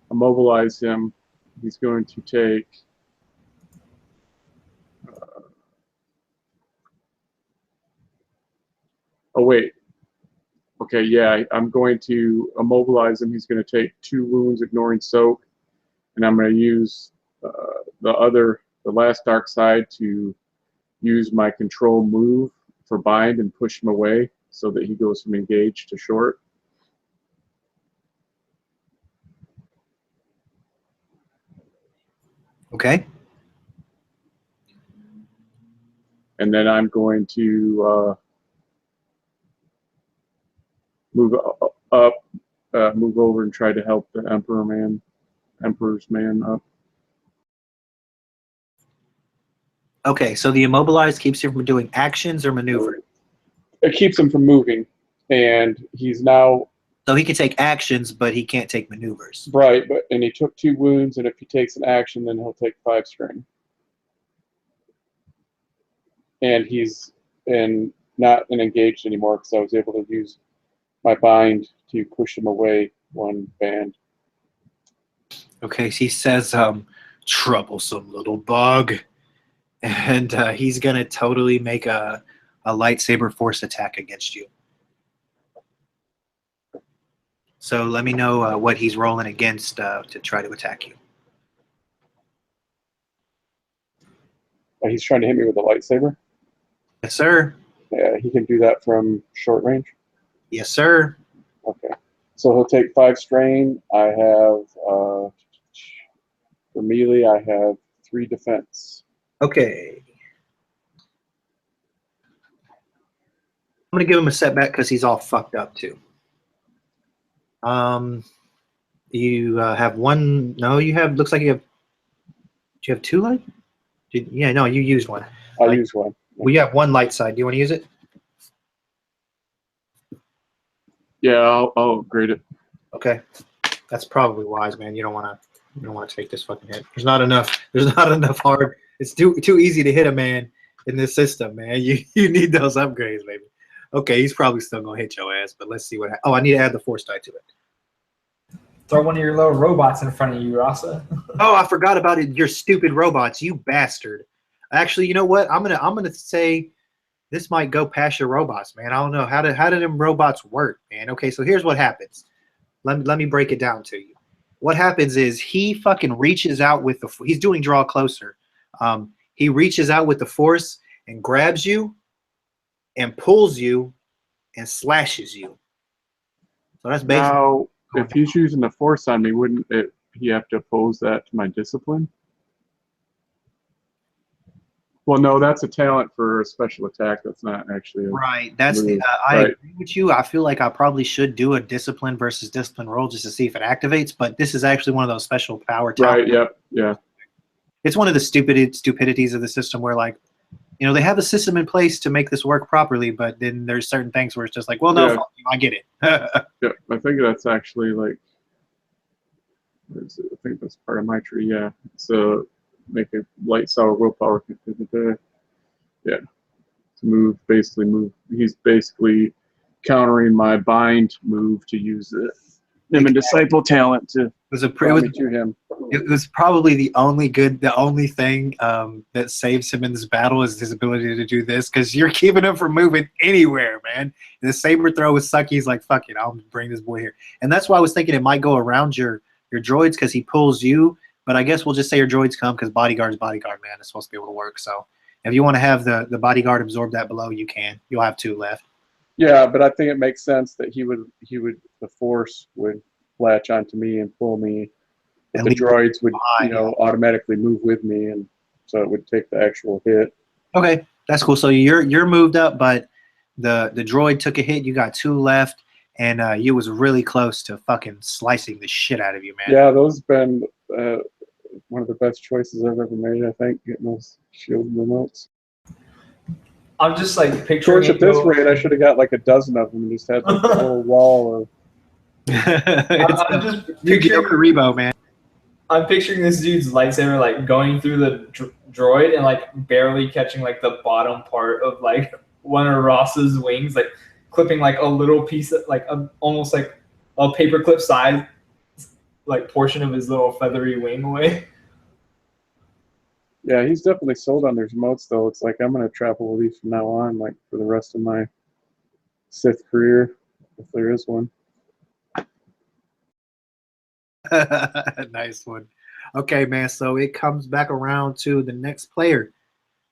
immobilize him. He's going to take oh wait. Okay, yeah, I'm going to immobilize him. He's going to take 2 wounds, ignoring soak, and I'm going to use the last dark side to use my control move for bind and push him away so that he goes from engaged to short. Okay. And then I'm going to move up, move over and try to help the Emperor's man up. Okay, so the immobilized keeps him from doing actions or maneuvers. It keeps him from moving, and he's now So he can take actions, but he can't take maneuvers. right. And he took 2 wounds, and if he takes an action, then he'll take 5 strain. And he's not engaged anymore because I was able to use my bind to push him away 1 band. Okay, so he says, troublesome little bug. And he's going to totally make a lightsaber force attack against you. So let me know what he's rolling against to try to attack you. He's trying to hit me with a lightsaber. Yes, sir. Yeah, he can do that from short range. Yes, sir. Okay. So he'll take 5 strain. I have, for melee, I have 3 defense. Okay. I'm going to give him a setback because he's all fucked up, too. You have 1. No, you have, looks like you have, do you have 2 light? Yeah, no, you used 1. I use 1. We have 1 light side. Do you want to use it? Yeah, I'll upgrade it. Okay. That's probably wise, man. You don't want to take this fucking hit. There's not enough hard. It's too easy to hit a man in this system, man. You need those upgrades, baby. Okay, he's probably still gonna hit your ass, but let's see what. Oh, I need to add the force die to it. Throw one of your little robots in front of you, Rasa. Oh, I forgot about it. Your stupid robots, you bastard. Actually, you know what? I'm gonna say this might go past your robots, man. I don't know how do them robots work, man. Okay, so here's what happens. Let me break it down to you. What happens is he fucking reaches out with the. He's doing draw closer. He reaches out with the force and grabs you, and pulls you, and slashes you. So that's basically. Now, if he's using the force on me, wouldn't he have to oppose that to my discipline? Well, no, that's a talent for a special attack. That's not actually a Right. That's the. move. I Right. agree with you. I feel like I probably should do a discipline versus discipline roll just to see if it activates. But this is actually one of those special power talents. Right. Yep. Yeah. It's one of the stupidities of the system where, like, you know, they have a system in place to make this work properly, but then there's certain things where it's just like, well, no, Yeah. fuck you, I get it. Yeah. I think that's actually like. I think that's part of my tree. Yeah. So make a light sour willpower. Yeah. To basically move. He's basically countering my bind move to use the him and disciple talent to It was a draw me to him. it was probably the only thing that saves him in this battle is his ability to do this, because you're keeping him from moving anywhere, man. And the saber throw was sucky. He's like, fuck it, I'll bring this boy here. And that's why I was thinking it might go around your droids because he pulls you. But I guess we'll just say your droids come because bodyguard's bodyguard, man. It's supposed to be able to work. So if you want to have the bodyguard absorb that below, you can. You'll have 2 left. Yeah, but I think it makes sense that he would the force would latch onto me and pull me. But And the leave droids would, behind. automatically move with me, and so it would take the actual hit. Okay, that's cool. So you're moved up, but the droid took a hit. You got 2 left, and you was really close to fucking slicing the shit out of you, man. Yeah, those have been one of the best choices I've ever made. I think getting those shield remotes. I'm just like Of picturing course, it at this go- rate, I should have got like a dozen of them and just had like a whole wall of. It's I'm just Yu-Gi-Oh! picturing, Karibo, man. I'm picturing this dude's lightsaber like going through the droid and like barely catching like the bottom part of like one of Ross's wings, like clipping like a little piece of like almost like a paperclip size like portion of his little feathery wing away. Yeah, he's definitely sold on those remotes, though. It's like I'm gonna travel with these from now on, like for the rest of my Sith career, if there is one. Nice one. Okay, man. So it comes back around to the next player,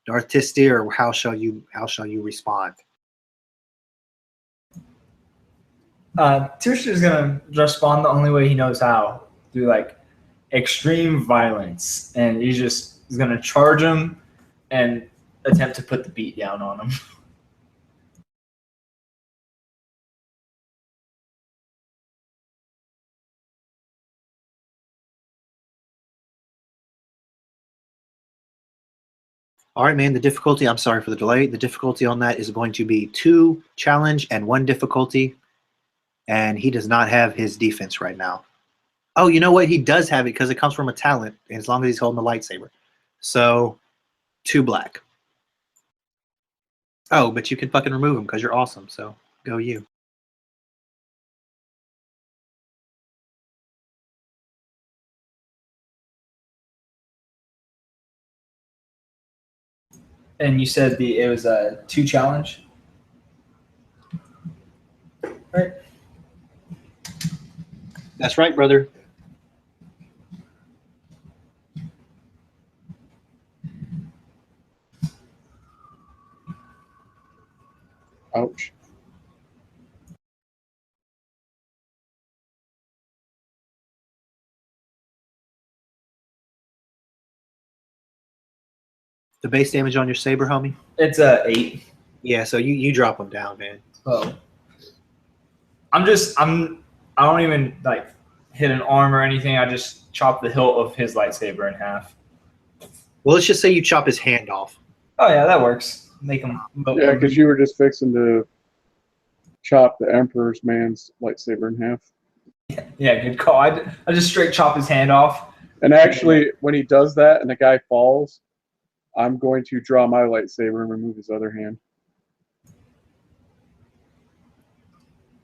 Darth Tistier. How shall you respond? Tirsch is gonna respond the only way he knows how, through like extreme violence, and he's gonna charge him and attempt to put the beat down on him. All right, man. The difficulty. I'm sorry for the delay. The difficulty on that is going to be 2 challenge and 1 difficulty, and he does not have his defense right now. Oh, you know what? He does have it because it comes from a talent, as long as he's holding the lightsaber. So 2 black. Oh, but you can fucking remove him because you're awesome. So go you. And you said it was a 2 challenge, right? That's right, brother. Ouch. The base damage on your saber, homie. It's a 8. Yeah, so you drop him down, man. Oh. I don't even like hit an arm or anything. I just chop the hilt of his lightsaber in half. Well, let's just say you chop his hand off. Oh yeah, that works. Make him. Yeah, because you were just fixing to chop the Emperor's man's lightsaber in half. Yeah, good call. I just straight chop his hand off. And actually, when he does that and the guy falls, I'm going to draw my lightsaber and remove his other hand.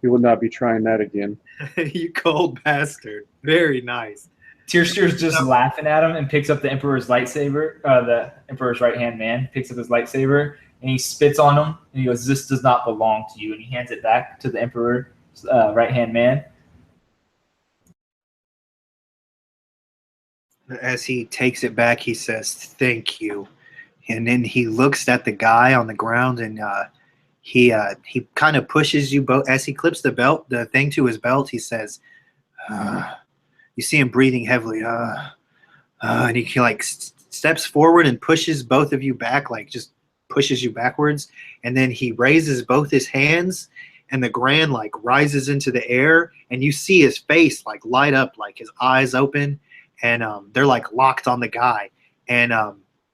He will not be trying that again. You cold bastard. Very nice. Tyrster's just laughing at him and picks up the Emperor's lightsaber, the Emperor's right-hand man, picks up his lightsaber, and he spits on him, and he goes, "This does not belong to you," and he hands it back to the Emperor's right-hand man. As he takes it back, he says, "Thank you." And then he looks at the guy on the ground, and he kind of pushes you both. As he clips the thing to his belt, he says, you see him breathing heavily, and he like steps forward and pushes both of you back, like just pushes you backwards. And then he raises both his hands, and the Grand like rises into the air, and you see his face like light up, like his eyes open, and they're like locked on the guy. And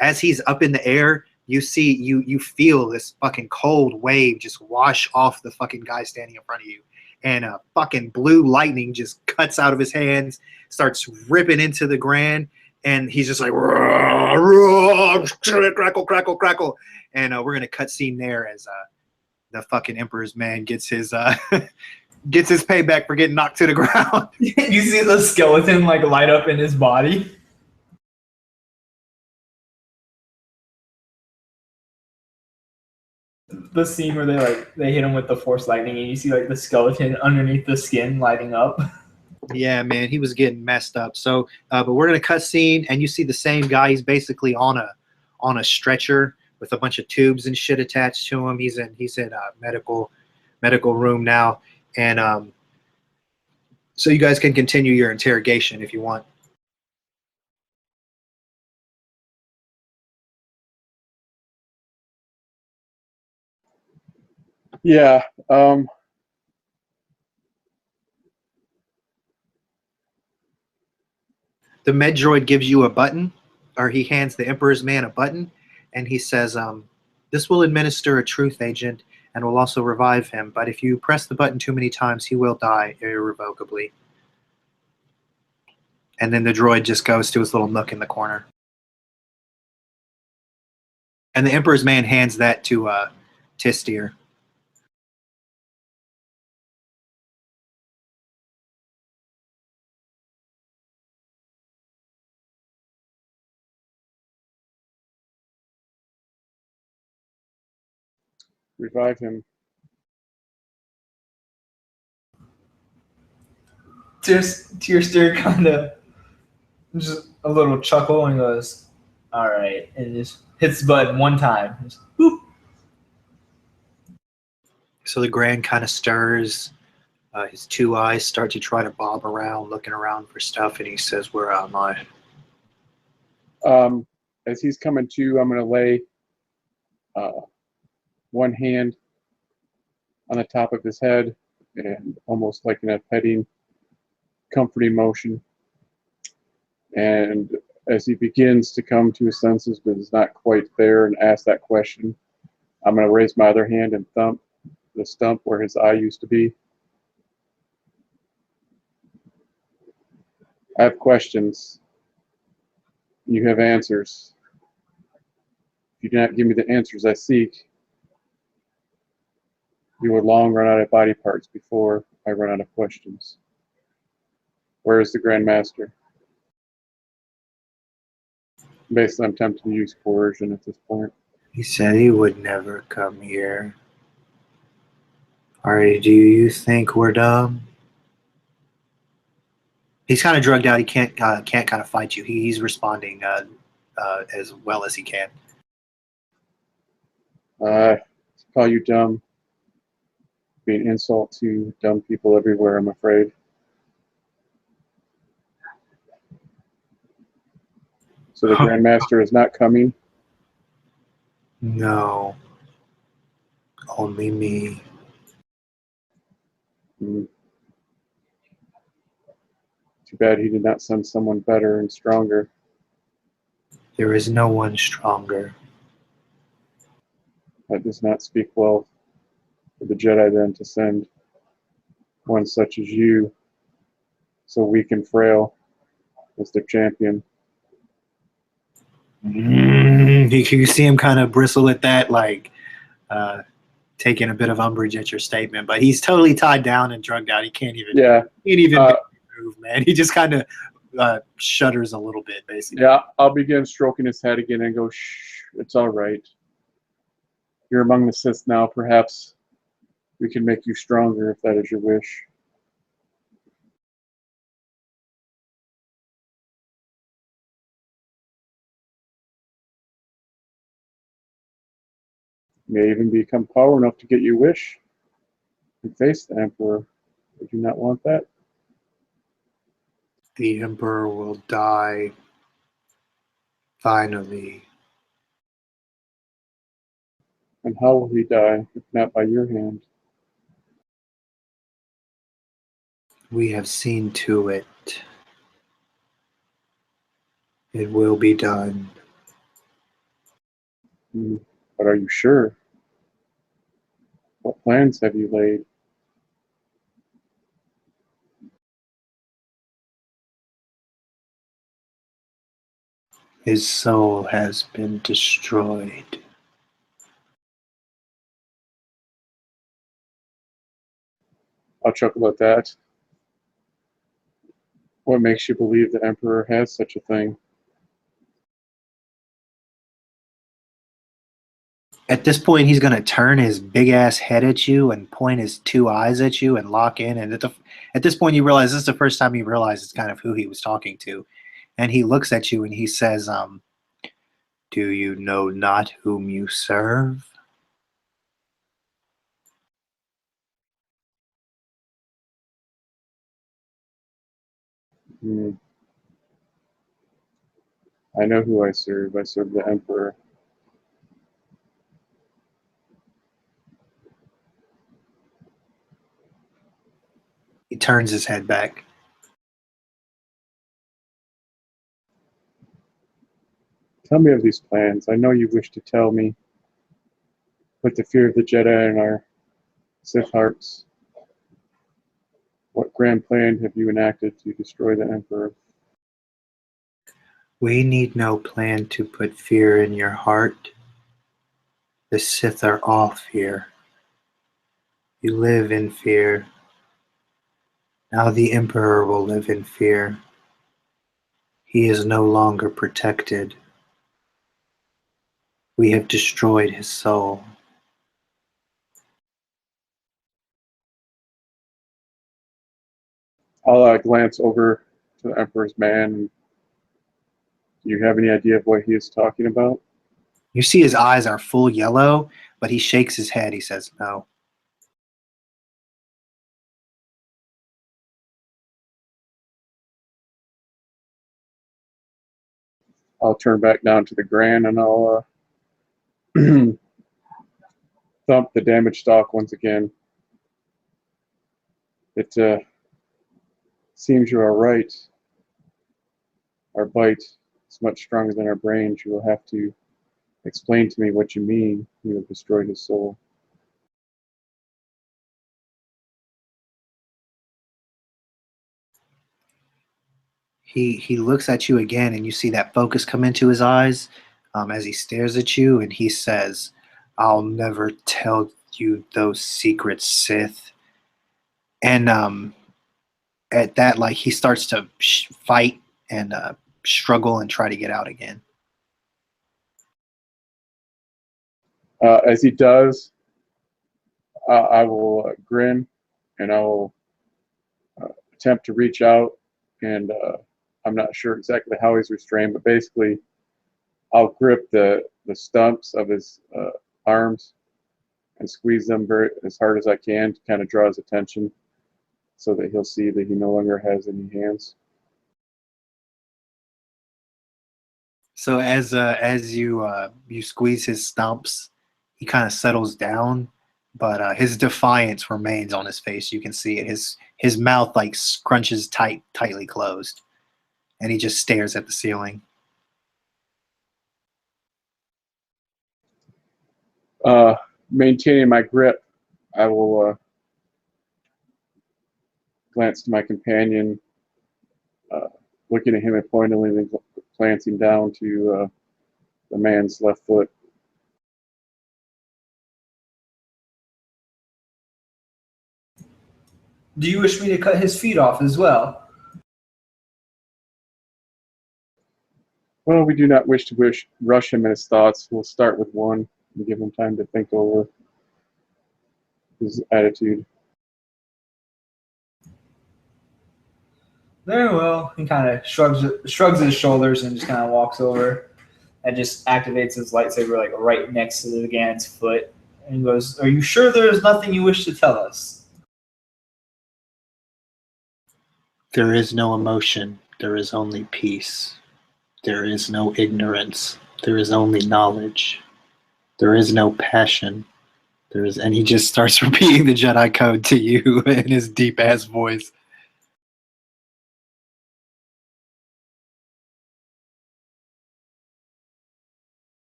as he's up in the air, you feel this fucking cold wave just wash off the fucking guy standing in front of you. And fucking blue lightning just cuts out of his hands, starts ripping into the Grand, and he's just like, crackle, crackle, crackle. And we're gonna cut scene there as the fucking Emperor's man gets his gets his payback for getting knocked to the ground. You see the skeleton like light up in his body. The scene where they hit him with the Force lightning, and you see like the skeleton underneath the skin lighting up. Yeah, man, he was getting messed up. So, but we're gonna cut scene, and you see the same guy. He's basically on a stretcher with a bunch of tubes and shit attached to him. He's in medical room now, and so you guys can continue your interrogation if you want. Yeah. The med droid gives you a button, or he hands the Emperor's man a button, and he says, "This will administer a truth agent and will also revive him. But if you press the button too many times, he will die irrevocably." And then the droid just goes to his little nook in the corner. And the Emperor's man hands that to Tistier. Revive him. Tyrster kind of just a little chuckle and goes, "All right," and just hits the button one time. Just, boop. So the Grand kind of stirs. His two eyes start to try to bob around, looking around for stuff, and he says, "Where am I?" As he's coming to, I'm going to lay one hand on the top of his head and almost like in a petting, comforting motion. And as he begins to come to his senses but is not quite there and ask that question, I'm going to raise my other hand and thump the stump where his eye used to be. I have questions. You have answers. If you do not give me the answers I seek, you will long run out of body parts before I run out of questions. Where is the Grand Master? Basically, I'm tempted to use coercion at this point. He said he would never come here. Or do you think we're dumb? He's kind of drugged out. He can't kind of fight you. He's responding as well as he can. Call you dumb. Be an insult to dumb people everywhere, I'm afraid. So the Grand Master is not coming? No. Only me. Too bad he did not send someone better and stronger. There is no one stronger. That does not speak well for the Jedi then to send one such as you, so weak and frail, as their champion. You see him kind of bristle at that, like taking a bit of umbrage at your statement. But he's totally tied down and drugged out. He can't even Uh, move, man. He just kind of shudders a little bit, basically. yeah, I'll begin stroking his head again and go, shh, it's all right. You're among the Sith now. Perhaps we can make you stronger if that is your wish. You may even become power enough to get your wish and face the Emperor. Would you not want that? The Emperor will die finally. And how will he die, if not by your hand? We have seen to it. It will be done. But are you sure? What plans have you laid? His soul has been destroyed. I'll chuckle at that. What makes you believe the Emperor has such a thing? At this point, he's going to turn his big ass head at you and point his two eyes at you and lock in. And at this point, you realize this is the first time he realizes kind of who he was talking to. And he looks at you and he says, do you know not whom you serve? Hmm. I know who I serve. I serve the Emperor. He turns his head back. Tell me of these plans. I know you wish to tell me. Put the fear of the Jedi in our Sith hearts. What grand plan have you enacted to destroy the Emperor? We need no plan to put fear in your heart. The Sith are all fear. You live in fear. Now the Emperor will live in fear. He is no longer protected. We have destroyed his soul. I'll glance over to the Emperor's man. Do you have any idea of what he is talking about? You see his eyes are full yellow, but he shakes his head. He says no. I'll turn back down to the Grand and I'll thump the damaged stalk once again. It seems you are right. Our bite is much stronger than our brains. You will have to explain to me what you mean. You have destroyed his soul. He looks at you again, and you see that focus come into his eyes as he stares at you, and he says, "I'll never tell you those secrets, Sith." And at that, like he starts to fight and struggle and try to get out again. As he does, I will grin and I will attempt to reach out. And I'm not sure exactly how he's restrained, but basically, I'll grip the stumps of his arms and squeeze them as hard as I can to kind of draw his attention so that he'll see that he no longer has any hands. So as you squeeze his stumps, he kind of settles down, but his defiance remains on his face. You can see it. His mouth like scrunches tightly closed, and he just stares at the ceiling. Maintaining my grip, I will glance to my companion, looking at him and pointedly glancing down to the man's left foot. Do you wish me to cut his feet off as well? Well, we do not wish to rush him in his thoughts. We'll start with one and give him time to think over his attitude. Very well. He kind of shrugs his shoulders and just kind of walks over and just activates his lightsaber like right next to the Gannon's foot and goes, "Are you sure there is nothing you wish to tell us?" There is no emotion. There is only peace. There is no ignorance. There is only knowledge. There is no passion. And he just starts repeating the Jedi code to you in his deep ass voice.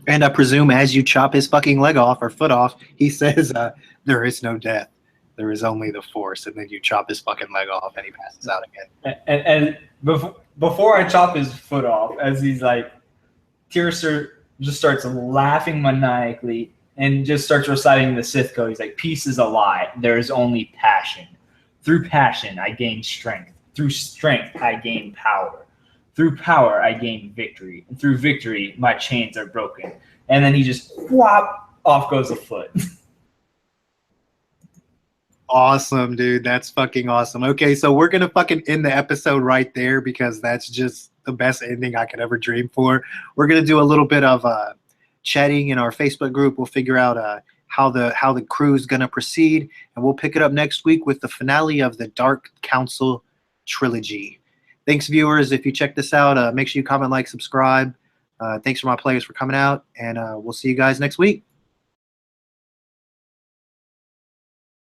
And I presume as you chop his fucking leg off or foot off, he says, there is no death. There is only the Force. And then you chop his fucking leg off and he passes out again. And before I chop his foot off, as he's like, Tyrster just starts laughing maniacally and just starts reciting the Sith code. He's like, peace is a lie. There is only passion. Through passion, I gain strength. Through strength, I gain power. Through power, I gain victory. And through victory, my chains are broken. And then he just, whop, off goes a foot. Awesome, dude. That's fucking awesome. Okay, so we're going to fucking end the episode right there because that's just the best ending I could ever dream for. We're going to do a little bit of chatting in our Facebook group. We'll figure out how the crew is going to proceed, and we'll pick it up next week with the finale of the Dark Council trilogy. Thanks, viewers. If you check this out, make sure you comment, like, subscribe. Thanks for my players for coming out, and we'll see you guys next week.